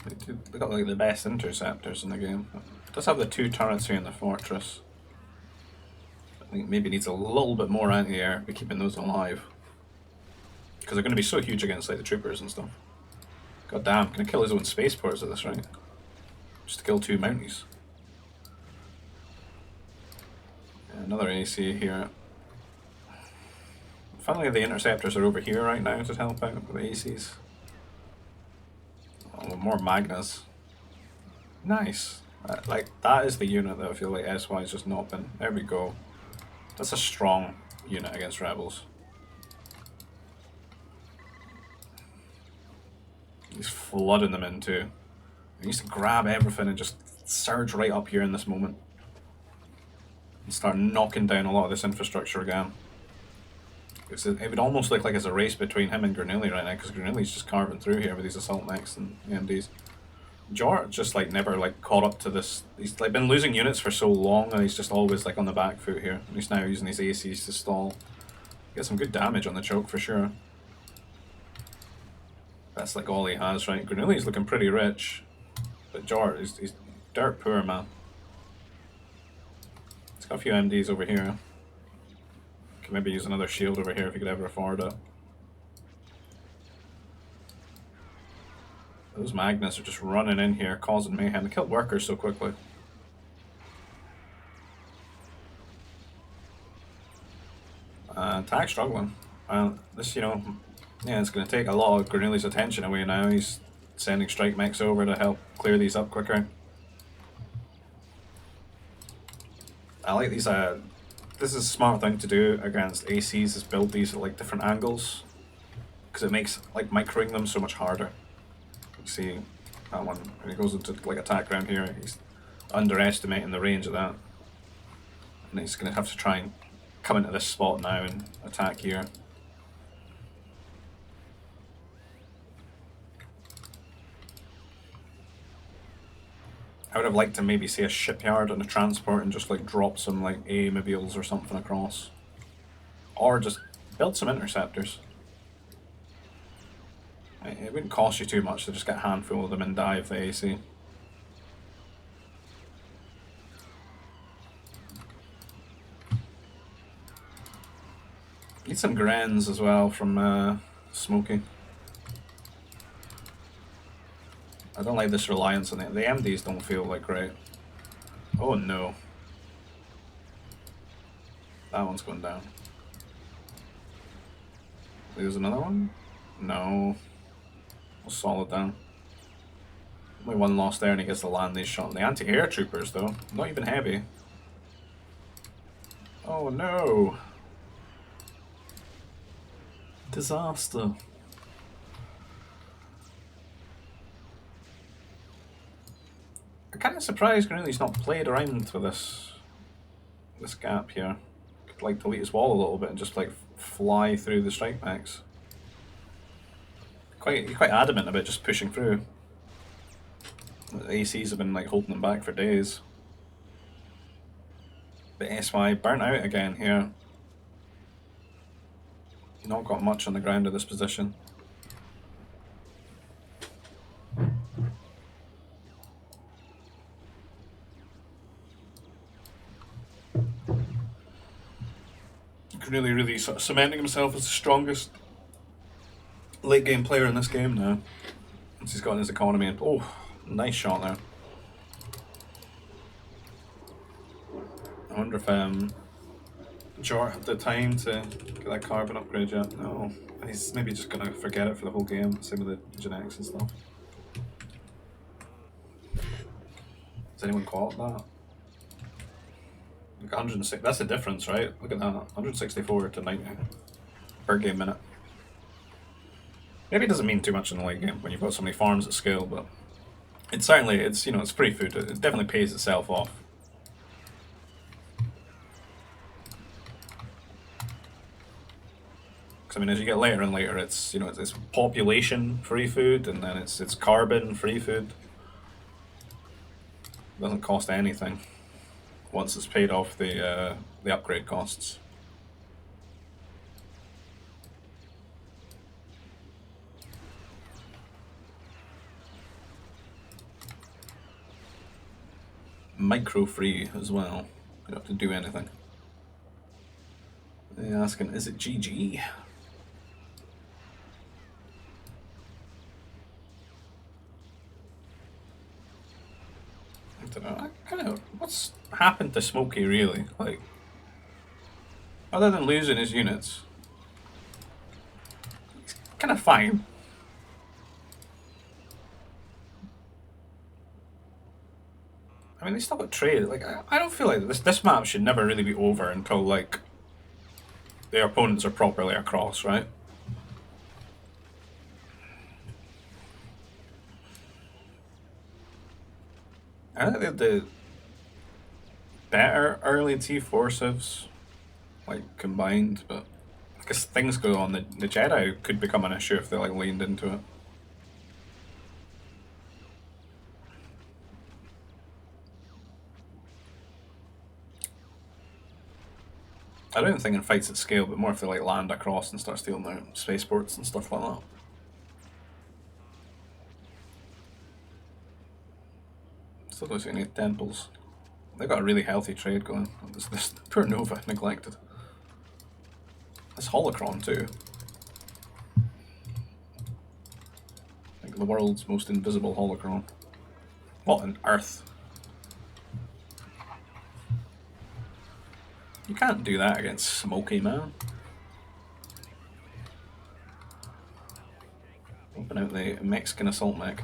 They got like the best interceptors in the game. It does have the 2 turrets here in the fortress. I think maybe needs a little bit more anti-air to be keeping those alive. Because they're going to be so huge against like the troopers and stuff. God damn, gonna kill his own spaceports at this rate. Just to kill 2 mounties. Yeah, another AC here. Finally the interceptors are over here right now to help out with the ACs. Oh, more Magnas. Nice. Like, that is the unit that I feel like SY has just not been. There we go. That's a strong unit against rebels. He's flooding them in too. He needs to grab everything and just surge right up here in this moment. And start knocking down a lot of this infrastructure again. It would almost look like it's a race between him and Granilli right now, because Granilli's just carving through here with these assault mechs and AMDs. Jor just like never like caught up to this. He's like been losing units for so long, and he's just always like on the back foot here. And he's now using his ACs to stall. Get some good damage on the choke for sure. That's like all he has, right? Granilli's looking pretty rich, but Jor he's dirt poor, man. He's got a few MDs over here. Could maybe use another shield over here if he could ever afford it. Those Magnus are just running in here, causing mayhem. They killed workers so quickly. Attack struggling. This, you know, yeah, it's going to take a lot of Granilli's attention away now. He's sending strike mechs over to help clear these up quicker. I like these. This is a smart thing to do against ACs, is build these at like different angles, because it makes like microing them so much harder. You see that one, when he goes into like attack round here, he's underestimating the range of that. And he's going to have to try and come into this spot now and attack here. I would have liked to maybe see a shipyard and a transport and just like drop some like A-mobiles or something across. Or just build some interceptors. It wouldn't cost you too much to just get a handful of them and dive the AC. Need some Grens as well from Smokey. I don't like this reliance on it. The MDs don't feel like great. Oh no. That one's going down. There's another one? No. We'll solid down. Only one lost there and he gets to land these shots. The anti-air troopers though, not even heavy. Oh no. Disaster. I'm kind of surprised Granilli's not played around with this gap here. Could like delete his wall a little bit and just like fly through the strike mechs. He's quite adamant about just pushing through. The ACs have been like holding them back for days. But SY burnt out again here. Not got much on the ground of this position. Really sort of cementing himself as the strongest late game player in this game now. Once he's got his economy and oh, nice shot there. I wonder if Jor had the time to get that carbon upgrade yet. No, he's maybe just gonna forget it for the whole game. Same with the genetics and stuff. Has anyone caught that? Like 106. That's the difference, right? Look at that. 164 to 90 per game minute. Maybe it doesn't mean too much in the late game when you've got so many farms at scale, but It's certainly, it's, you know, it's free food. It definitely pays itself off. Because I mean, as you get later and later, it's, you know, it's population free food, and then it's carbon free food. It doesn't cost anything once it's paid off the upgrade costs. Micro free as well. You don't have to do anything. They're asking, is it GG? I don't know. I kind of, what's happened to Smokey really? Like, other than losing his units, he's kind of fine. I mean, they still got trade. Like, I don't feel like this map should never really be over until like their opponents are properly across, right? I think they had the better early T4 civs, like combined, but I guess things go on. The Jedi could become an issue if they like leaned into it. I don't think in fights at scale, but more if they like land across and start stealing their spaceports and stuff like that. Still don't see any temples. They've got a really healthy trade going. This poor Nova neglected. This holocron too. Like the world's most invisible holocron. What on earth? You can't do that against Smokey, man. Open out the Mexican assault mech.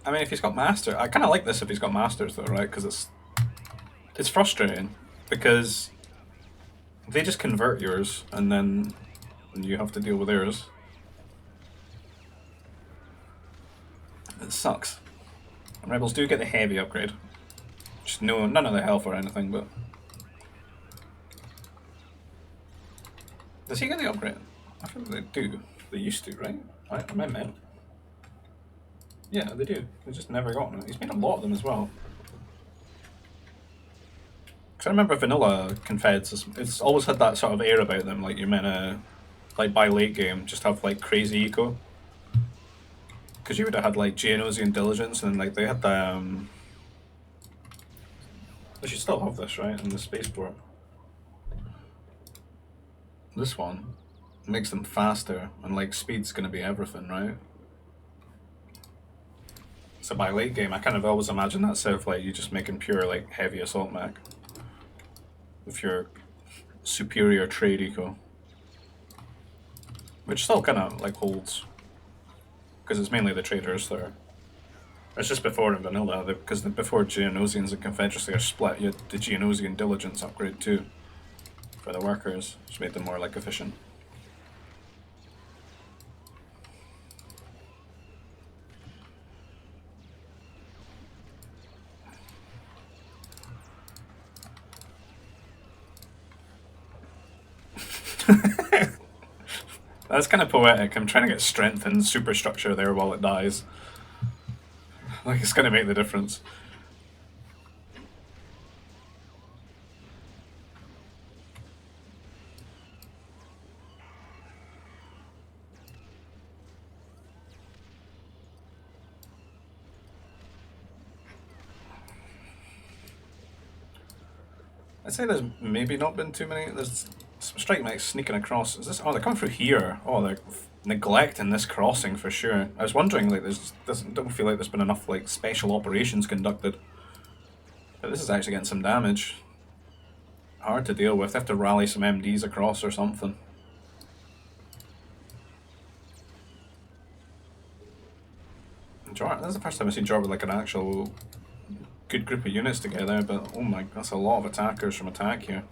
I mean, if he's got master, I kind of like this if he's got masters though, right? Because it's frustrating because they just convert yours and then you have to deal with theirs. It sucks. And Rebels do get the heavy upgrade. Just none of the health or anything, but does he get the upgrade? I think they do. They used to, right? Am I meant? Yeah, they do. They just never got it. He's made a lot of them as well. Because I remember vanilla Confeds, it's always had that sort of air about them, like you're meant to, like by late game, just have like crazy eco. Because you would have had like Geonosian Diligence, and like they had the. They should still have this, right? In the spaceport. This one makes them faster, and like speed's gonna be everything, right? So by late game, I kind of always imagine that sort of like you just making pure like heavy assault mech with your superior trade eco, which still kind of like holds because it's mainly the traders there. It's just before in vanilla, because before Geonosians and Confederacy are split, you had the Geonosian Diligence upgrade too for the workers, which made them more like efficient. That's kind of poetic. I'm trying to get strength and superstructure there while it dies. Like, it's going to make the difference. I'd say there's maybe not been too many. There's some strike mechs sneaking across. Is this? Oh, they're coming through here. Oh, they're neglecting this crossing for sure. I was wondering, like, don't feel like there's been enough like special operations conducted. But this is actually getting some damage. Hard to deal with. They have to rally some MDs across or something. This is the first time I've seen Jar with like an actual good group of units together, but oh my, that's a lot of attackers from attack here.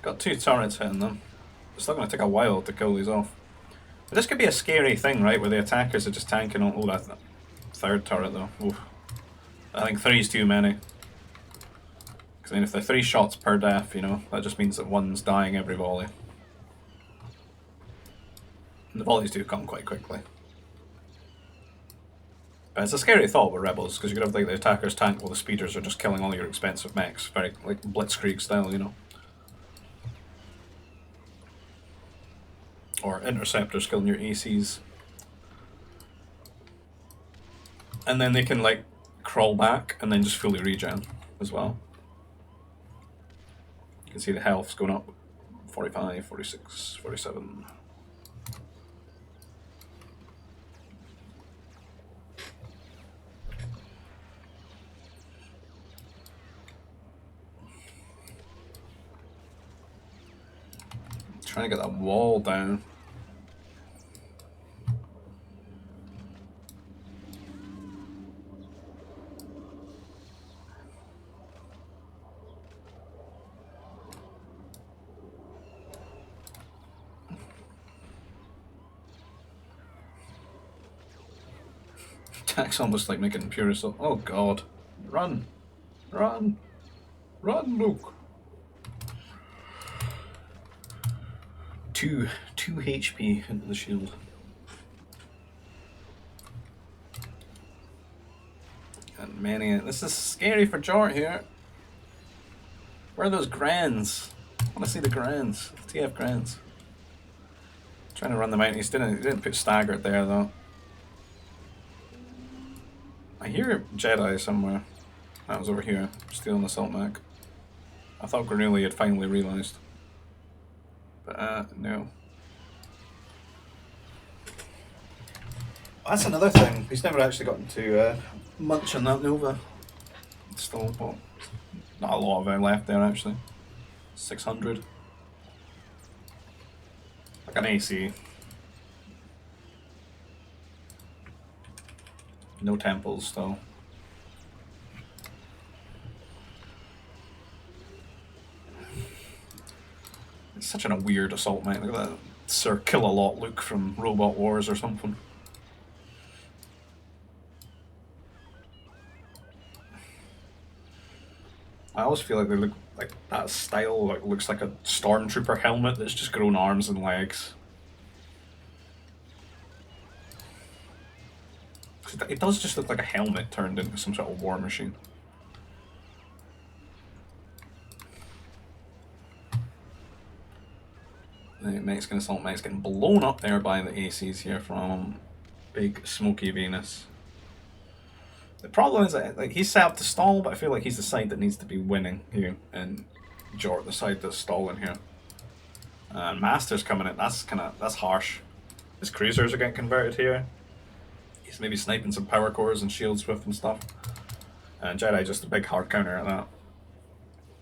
Got 2 turrets hitting them. It's still going to take a while to kill these off. But this could be a scary thing, right, where the attackers are just tanking on... Oh, that third turret, though. Oof. I think 3 is too many. Because, I mean, if they're 3 shots per death, you know, that just means that one's dying every volley. And the volleys do come quite quickly. But it's a scary thought with Rebels, because you could have, like, the attackers tank while the speeders are just killing all your expensive mechs. Very, like, Blitzkrieg style, you know. Or interceptors killing your ACs. And then they can, like, crawl back and then just fully regen as well. You can see the health's going up. 45, 46, 47. Trying to get that wall down. Attack's almost like making pure assault. Oh god. Run! Run! Run, Luke! 2 HP into the shield. And many. This is scary for Jort here. Where are those Grands? I want to see the Grands. TF Grands. Trying to run them out. He didn't put staggered there though. I hear Jedi somewhere. That was over here, stealing the salt mag. I thought Granuli had finally realised. But, no. That's another thing. He's never actually gotten to munch on that Nova. Still, well, not a lot of it left there, actually. 600. Like an AC. No temples, though. It's such a weird assault mate. Look at that Sir Kill-A-Lot look from Robot Wars or something. I always feel like they look like that style like looks like a stormtrooper helmet that's just grown arms and legs. It does just look like a helmet turned into some sort of war machine. The Mexican assault mech's getting blown up there by the ACs here from Big Smoky Venus. The problem is that like he's set up to stall, but I feel like he's the side that needs to be winning here, and Jort the side that's stalling here. And Master's coming in. That's harsh. His cruisers are getting converted here. He's maybe sniping some power cores and shields with and stuff. And Jedi just a big hard counter at that.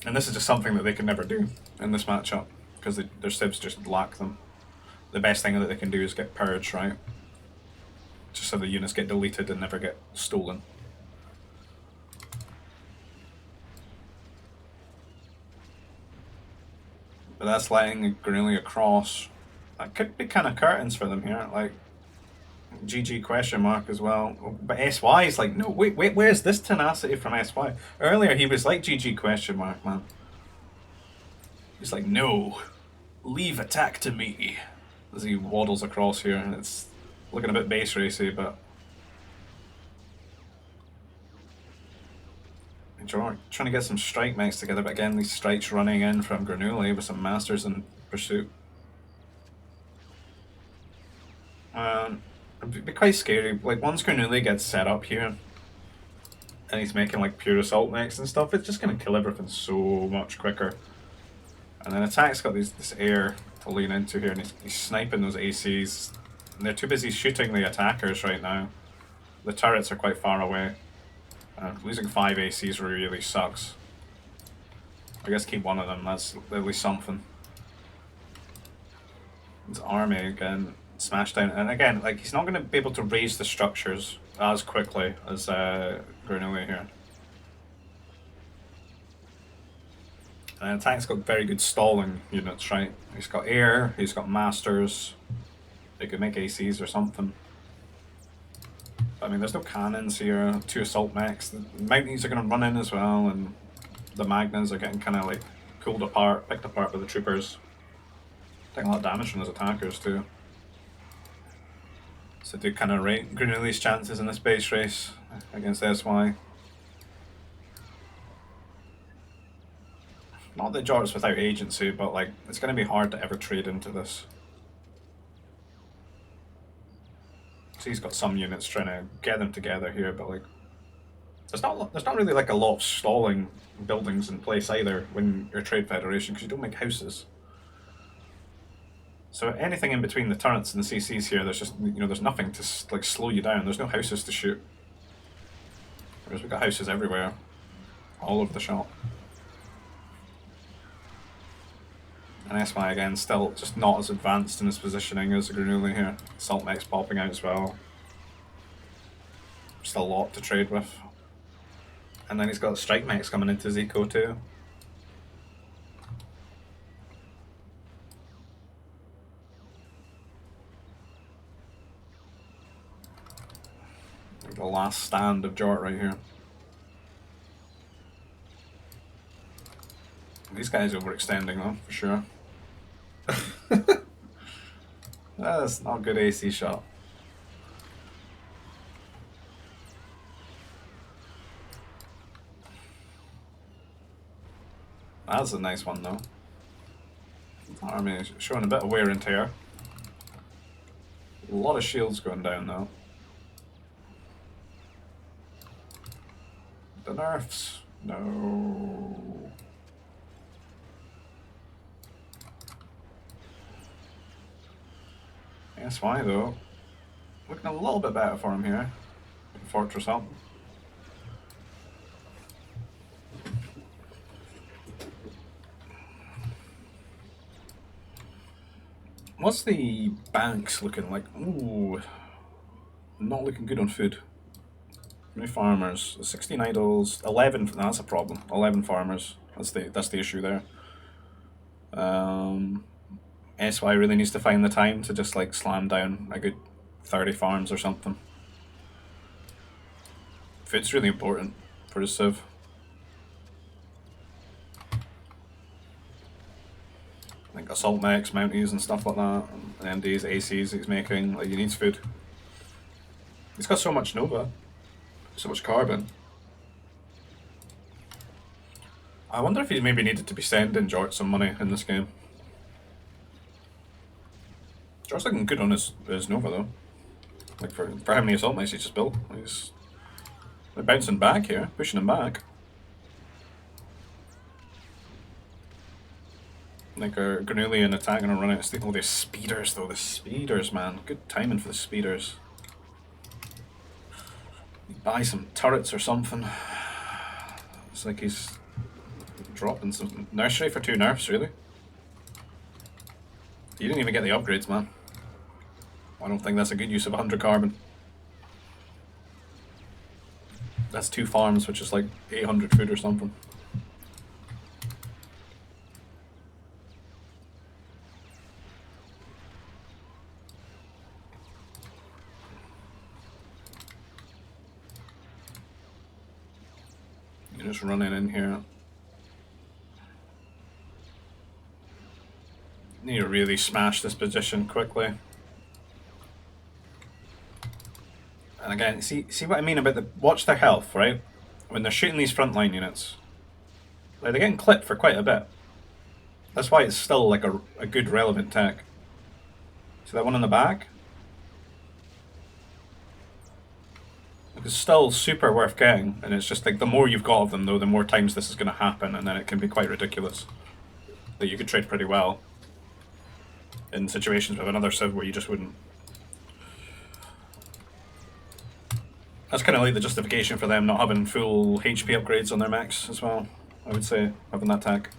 And this is just something that they can never do in this matchup, because their civs just lack them. The best thing that they can do is get purged, right? Just so the units get deleted and never get stolen. But that's letting Granuli across. That could be kind of curtains for them here, like GG question mark as well. But SY is like, no, wait, where's this tenacity from SY? Earlier he was like GG question mark, man. He's like, no, leave attack to me. As he waddles across here, and it's looking a bit base racy, but trying to get some strike mechs together, but again these strikes running in from Granuli with some masters in pursuit. It'd be quite scary. Like once Granuli gets set up here and he's making like pure assault mechs and stuff, it's just gonna kill everything so much quicker. And then Attack's got this air to lean into here, and he's sniping those ACs. And they're too busy shooting the attackers right now. The turrets are quite far away. Losing 5 ACs really sucks. I guess keep one of them, that's at least something. His army again smashed down, and again, like he's not going to be able to raise the structures as quickly as Granuli here. And attack's got very good stalling units, right? He's got air, he's got masters. They could make ACs or something. I mean, there's no cannons here, 2 assault mechs. The Mounties are going to run in as well, and the Magnas are getting kind of like pulled apart, picked apart by the troopers. Taking a lot of damage from those attackers too. So do kind of rate Greenlee's chances in the space race against SY. Not that Jort's without agency, but like it's going to be hard to ever trade into this. So he's got some units trying to get them together here, but like there's not really like a lot of stalling buildings in place either when you're a trade federation because you don't make houses. So anything in between the turrets and the CCs here, there's just there's nothing to like slow you down. There's no houses to shoot. Whereas we've got houses everywhere, all over the shop. And SY again, still just not as advanced in his positioning as Granuli here. Salt mech's popping out as well. Just a lot to trade with. And then he's got strike mechs coming into his eco too. The last stand of Jort right here. These guys overextending though, for sure. That's not a good AC shot. That's a nice one though. Army is showing a bit of wear and tear. A lot of shields going down though. The nerfs. No. SY though. Looking a little bit better for him here. Fortress up. What's the banks looking like? Ooh, not looking good on food. Many farmers, 16 idols, 11. That's a problem. 11 farmers. That's the issue there. SY really needs to find the time to just like slam down a good 30 farms or something. Food's really important for his civ. Like assault mechs, mounties and stuff like that, and MDs, ACs he's making, like he needs food. He's got so much Nova, so much carbon. I wonder if he maybe needed to be sending Jort some money in this game. Jort's looking good on his Nova though. Like for how many assault mechs he just built. They're bouncing back here, pushing him back. Like our Granuli and attack gonna run out of steam. Oh, the speeders though, the speeders, man. Good timing for the speeders. Buy some turrets or something. It's like he's dropping some nursery for 2 nerfs, really. You didn't even get the upgrades, man. I don't think that's a good use of 100 carbon. That's 2 farms, which is like 800 food or something. You're just running in here. Need to really smash this position quickly. And again, see what I mean about the watch their health, right? When they're shooting these frontline units, like they're getting clipped for quite a bit. That's why it's still like a good relevant tech. See that one in the back? It's still super worth getting, and it's just like the more you've got of them though, the more times this is going to happen, and then it can be quite ridiculous. That you could trade pretty well in situations with another civ where you just wouldn't. That's kind of like the justification for them not having full HP upgrades on their mechs as well, I would say, having that tech.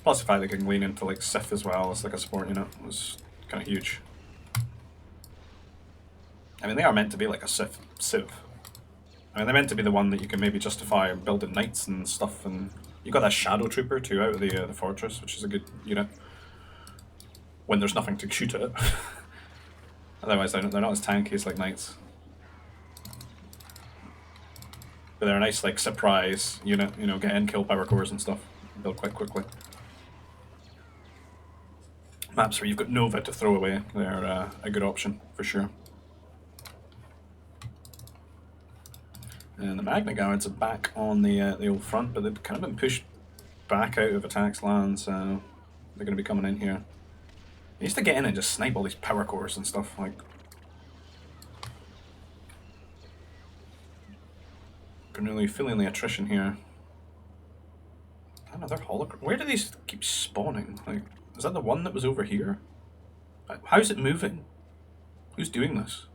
Plus the fact they can lean into like Sith as well as like a support unit was kind of huge. I mean, they are meant to be like a civ. I mean, they're meant to be the one that you can maybe justify building knights and stuff and You got that Shadow Trooper too out of the fortress, which is a good unit. When there's nothing to shoot at it. Otherwise, they're not as tanky as like Knights. But they're a nice like surprise unit, you know, get in, kill power cores and stuff. Build quite quickly. Maps where you've got Nova to throw away, they're a good option for sure. And the Magna Guards are back on the old front, but they've kind of been pushed back out of attacks land, so they're going to be coming in here. They used to get in and just snipe all these power cores and stuff, like... Been really feeling the attrition here. Another holocron. Where do these keep spawning? Like, is that the one that was over here? How's it moving? Who's doing this?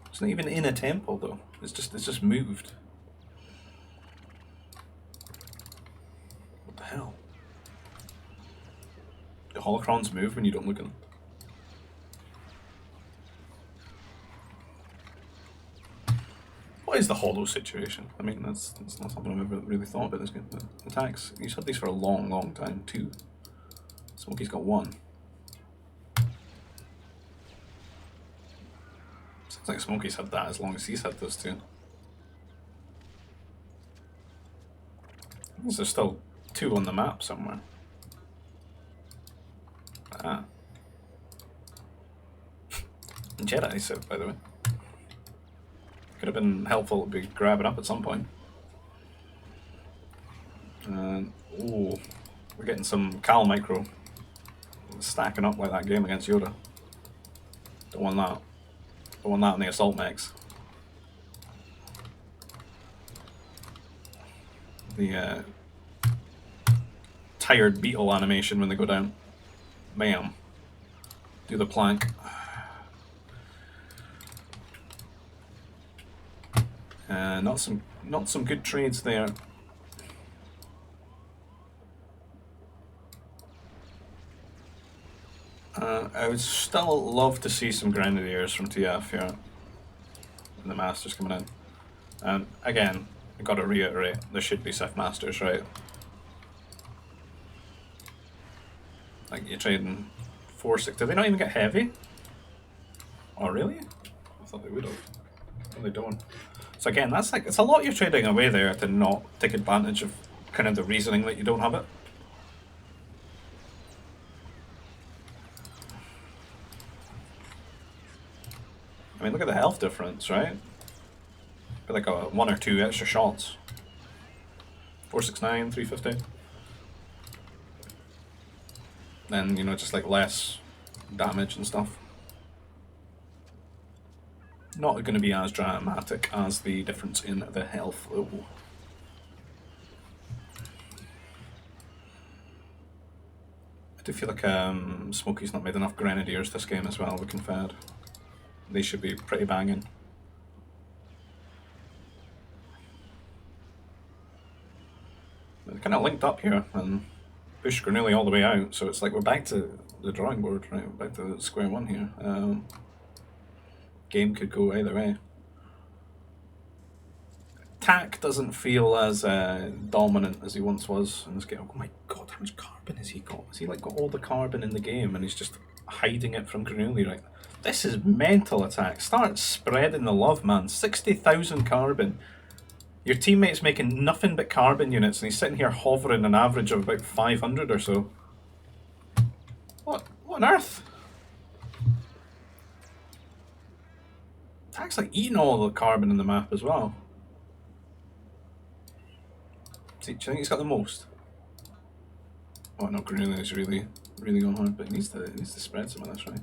It's not even in a temple though. It's just moved. What the hell? The holocrons move when you don't look at them. What is the holo situation? I mean, that's not something I've ever really thought about this game. But attacks, you've had these for a long time. 2. Smokey's got 1. Sounds like Smokey's had that as long as he's had those 2. There's still 2 on the map somewhere. Ah. Jedi suit, by the way. Could have been helpful to be grabbing up at some point. And ooh, we're getting some Cal Micro stacking up like that game against Yoda. Don't want that. Don't want that on the assault mechs. The tired beetle animation when they go down. Bam. Do the plank. Not some good trades there. I would still love to see some Grenadiers from TF here. And the Masters coming in. Again, I gotta reiterate, there should be Sith Masters, right? Like, you're trading 4-6. Do they not even get heavy? Oh, really? I thought they would have. No, they don't. So again, that's like, it's a lot you're trading away there to not take advantage of kind of the reasoning that you don't have it. I mean, look at the health difference, right? Like a 1 or 2 extra shots. 469, 350. Then, you know, just like less damage and stuff. Not going to be as dramatic as the difference in the health, though. I do feel like Smokey's not made enough Grenadiers this game as well, looking fed. They should be pretty banging. They're kind of linked up here and pushed Granulli all the way out, so it's like we're back to the drawing board, right? We're back to square one here. Game could go either way. Tack doesn't feel as dominant as he once was in this game. Oh my god, how much carbon has he got? Has he like got all the carbon in the game and he's just hiding it from Granulli, right? This is mental attack. Start spreading the love, man. 60,000 carbon. Your teammate's making nothing but carbon units and he's sitting here hovering an average of about 500 or so. What on earth? Tack's like eating all the carbon in the map as well. See, do you think he's got the most? Oh no, Granulli is really going hard, but he needs to spread some of this, right?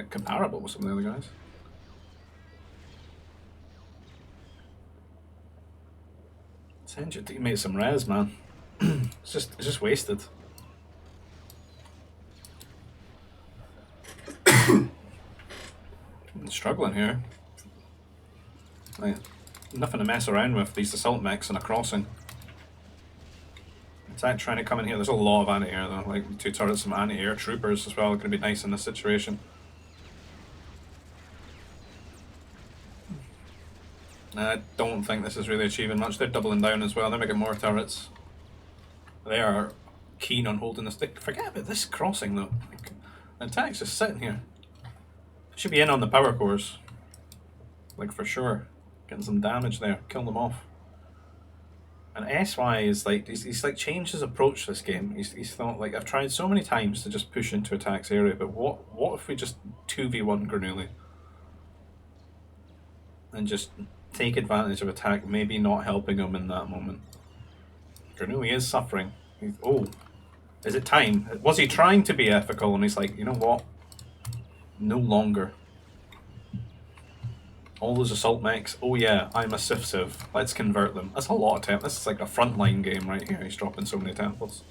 Comparable with some of the other guys. Send your teammates some res, man. it's just wasted. I'm struggling here. Like, nothing to mess around with, these assault mechs and a crossing. It's like trying to come in here. There's a lot of anti-air though, like 2 turrets, some anti-air troopers as well. Going to be nice in this situation. I don't think this is really achieving much. They're doubling down as well. They're making more turrets. They are keen on holding this. Forget about this crossing though. Like, the attack's just sitting here. Should be in on the power cores. Like for sure. Getting some damage there. Kill them off. And SY is like, he's like changed his approach to this game. He's thought, like, I've tried so many times to just push into attack's area, but what if we just 2v1 Granuli? And just take advantage of attack, maybe not helping him in that moment. Granuli is suffering. Oh, is it time? Was he trying to be ethical and he's like, you know what? No longer. All those assault mechs, oh yeah, I'm a Civ. Let's convert them. That's a lot of temples. This is like a frontline game right here. He's dropping so many temples.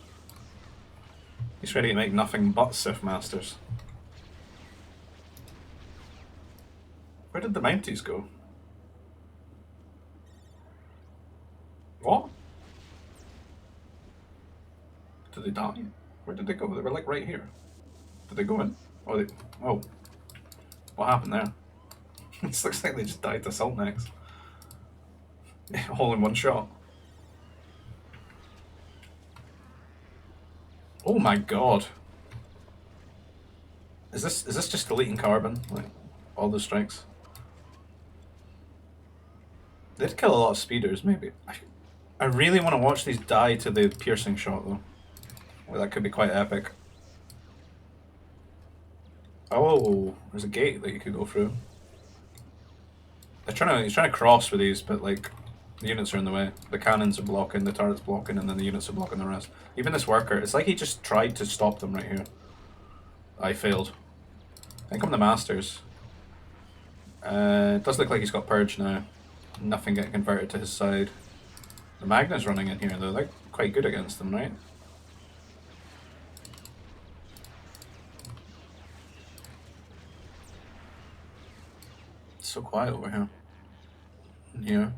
He's ready to make nothing but Civ masters. Where did the Mounties go? What? Did they die? Where did they go? They were like right here. Did they go in? Oh, oh. What happened there? This looks like they just died to assault mechs. All in one shot. Oh my god. Is this just deleting carbon? Like all the strikes? They'd kill a lot of speeders, maybe. I really want to watch these die to the piercing shot though. Well, that could be quite epic. Oh, there's a gate that you could go through. He's trying to cross with these, but like the units are in the way. The cannons are blocking, the turrets blocking, and then the units are blocking the rest. Even this worker, it's like he just tried to stop them right here. I failed. I think I'm the masters. It does look like he's got purge now. Nothing getting converted to his side. The Magna's running in here though. They're quite good against them, right? It's so quiet over here. Here.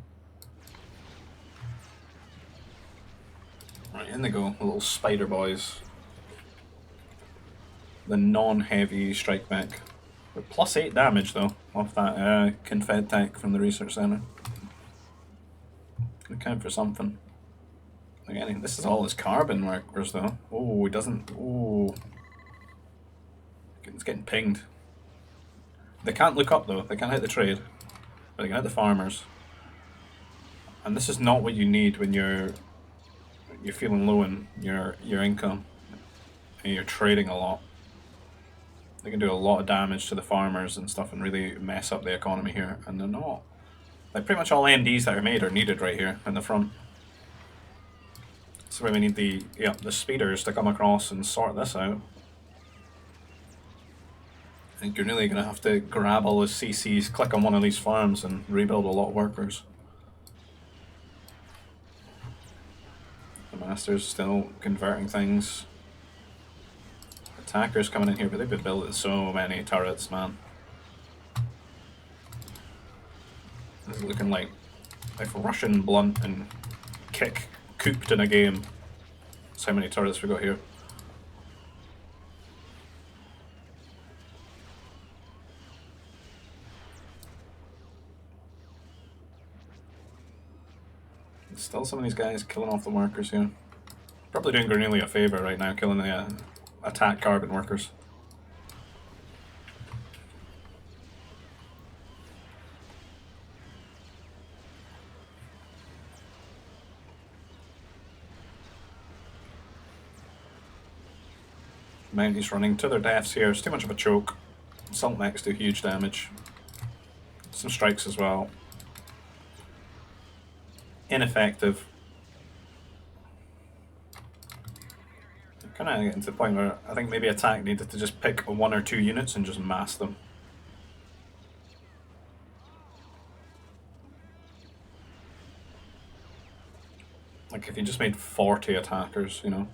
Right, in they go, the little spider boys. The non-heavy strike mech. With +8 damage though, off that confed tank from the research center. Gonna count for something. Again, this is all his carbon workers though. Oh, he doesn't. Oh. It's getting pinged. They can't look up though, they can't hit the trade. But they can hit the farmers. And this is not what you need when you're feeling low in your income and you're trading a lot. They can do a lot of damage to the farmers and stuff and really mess up the economy here, and they're not. Like pretty much all MDs that are made are needed right here in the front. So we need the speeders to come across and sort this out. I think you're really gonna have to grab all those CCs, click on one of these farms and rebuild a lot of workers. The Masters still converting things. Attackers coming in here, but they've been building so many turrets, man. It's looking like if Russian blunt and kick cooped in a game. That's how many turrets we got here. Still some of these guys killing off the workers here. Probably doing Granuli a favour right now, killing the attack carbon workers. Mounties running to their deaths here. It's too much of a choke. Assault mechs do huge damage. Some strikes as well. Ineffective. Kind of getting to the point where I think maybe attack needed to just pick 1 or 2 units and just mass them. Like if you just made 40 attackers, you know.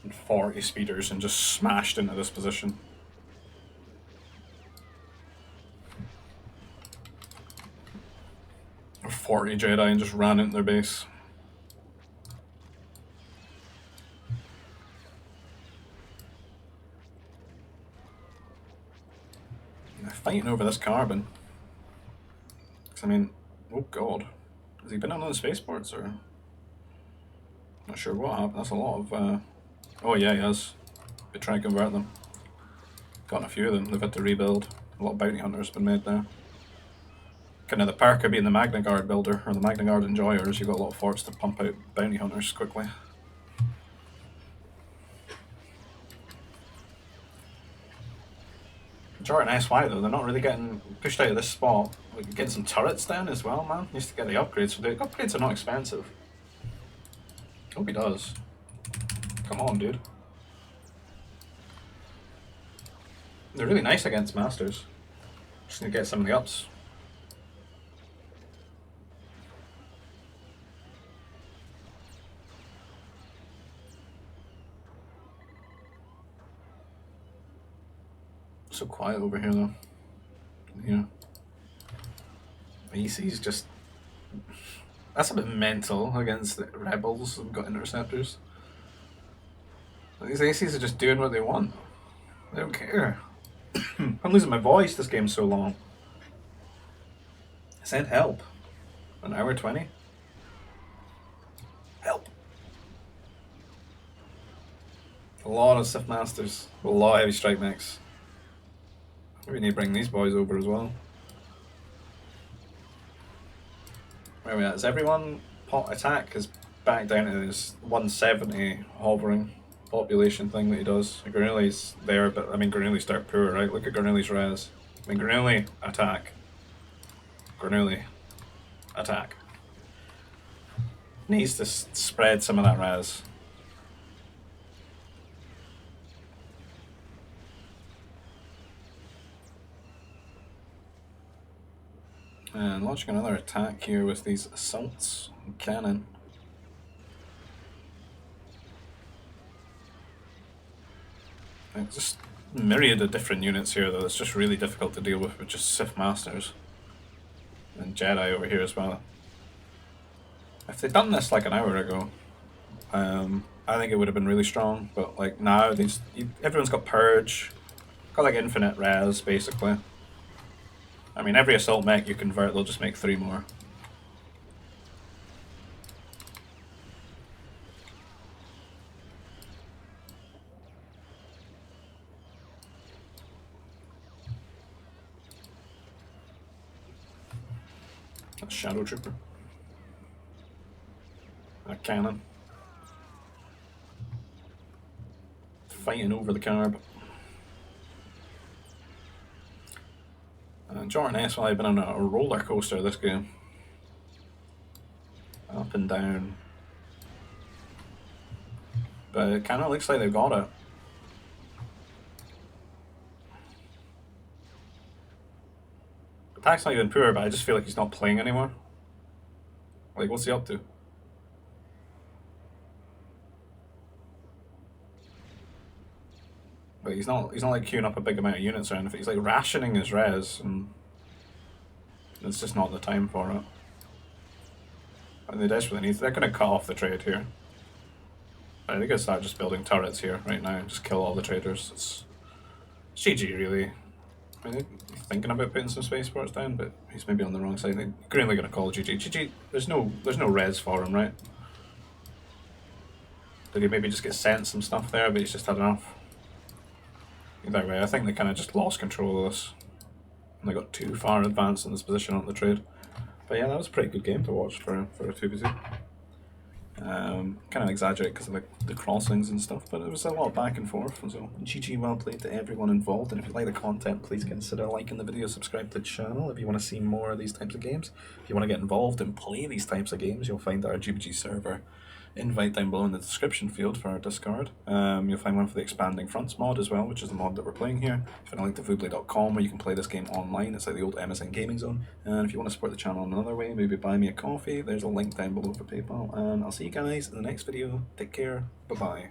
And 40 speeders and just smashed into this position. Or 40 Jedi and just ran into their base. fighting over this carbon. Because, I mean, oh god. Has he been on the spaceports or? Not sure what happened. That's a lot of. Oh, yeah, he has. Been trying to convert them. Gotten a few of them. They've had to rebuild. A lot of bounty hunters been made there. Kind of the perk of being the Magna Guard builder, or the Magna Guard enjoyers, you've got a lot of forts to pump out bounty hunters quickly. Jordan SY though, they're not really getting pushed out of this spot. We can get some turrets down as well, man. Needs to get the upgrades. So the upgrades are not expensive. Hope he does. Come on, dude. They're really nice against masters. Just need to get some of the ups. So quiet over here though. Yeah. EC's just... That's a bit mental against the rebels who've got interceptors. These ACs are just doing what they want. They don't care. I'm losing my voice, this game's so long. Send help. An hour 20? Help. A lot of Sith Masters. A lot of heavy strike mechs. We need to bring these boys over as well. Where are we at? Is everyone pot attack is back down to this 170 hovering population thing that he does. Granilli's there, but I mean Granilli's start poor, right? Look at Granilli's res. I mean Granilli attack. Granilli attack. Needs to spread some of that res. And launching another attack here with these assaults and cannon. It's just myriad of different units here though, it's just really difficult to deal with just Sith Masters. And Jedi over here as well. If they'd done this like an hour ago, I think it would have been really strong, but like now, everyone's got Purge, got like infinite res basically. I mean, every assault mech you convert, they'll just make 3 more. A Shadow Trooper. A cannon. Fighting over the carb. Jordan S.Y. been on a roller coaster this game. Up and down. But it kind of looks like they've got it. Attack's not even poor, but I just feel like he's not playing anymore. Like, what's he up to? But he's not like queuing up a big amount of units or anything. He's like rationing his res, and it's just not the time for it. And they desperately need. They're gonna cut off the trade here. I think I start just building turrets here right now and just kill all the traders. It's GG really. I mean, thinking about putting some spaceports down, but he's maybe on the wrong side. They're really gonna call GG. GG. There's no res for him, right? Did he maybe just get sent some stuff there, but he's just had enough? Either way, I think they kind of just lost control of this. And they got too far advanced in this position on the trade. But yeah, that was a pretty good game to watch for a 2v2. Kind of exaggerate because of the crossings and stuff, but it was a lot back and forth. So GG, well played to everyone involved. And if you like the content, please consider liking the video, subscribe to the channel if you want to see more of these types of games. If you want to get involved and play these types of games, you'll find our GBG server invite down below in the description field for our Discord. You'll find one for the Expanding Fronts mod as well, which is the mod that we're playing here. If you want to link to vubley.com where you can play this game online, it's like the old MSN Gaming Zone. And if you want to support the channel in another way, maybe buy me a coffee, there's a link down below for PayPal. And I'll see you guys in the next video. Take care. Bye-bye.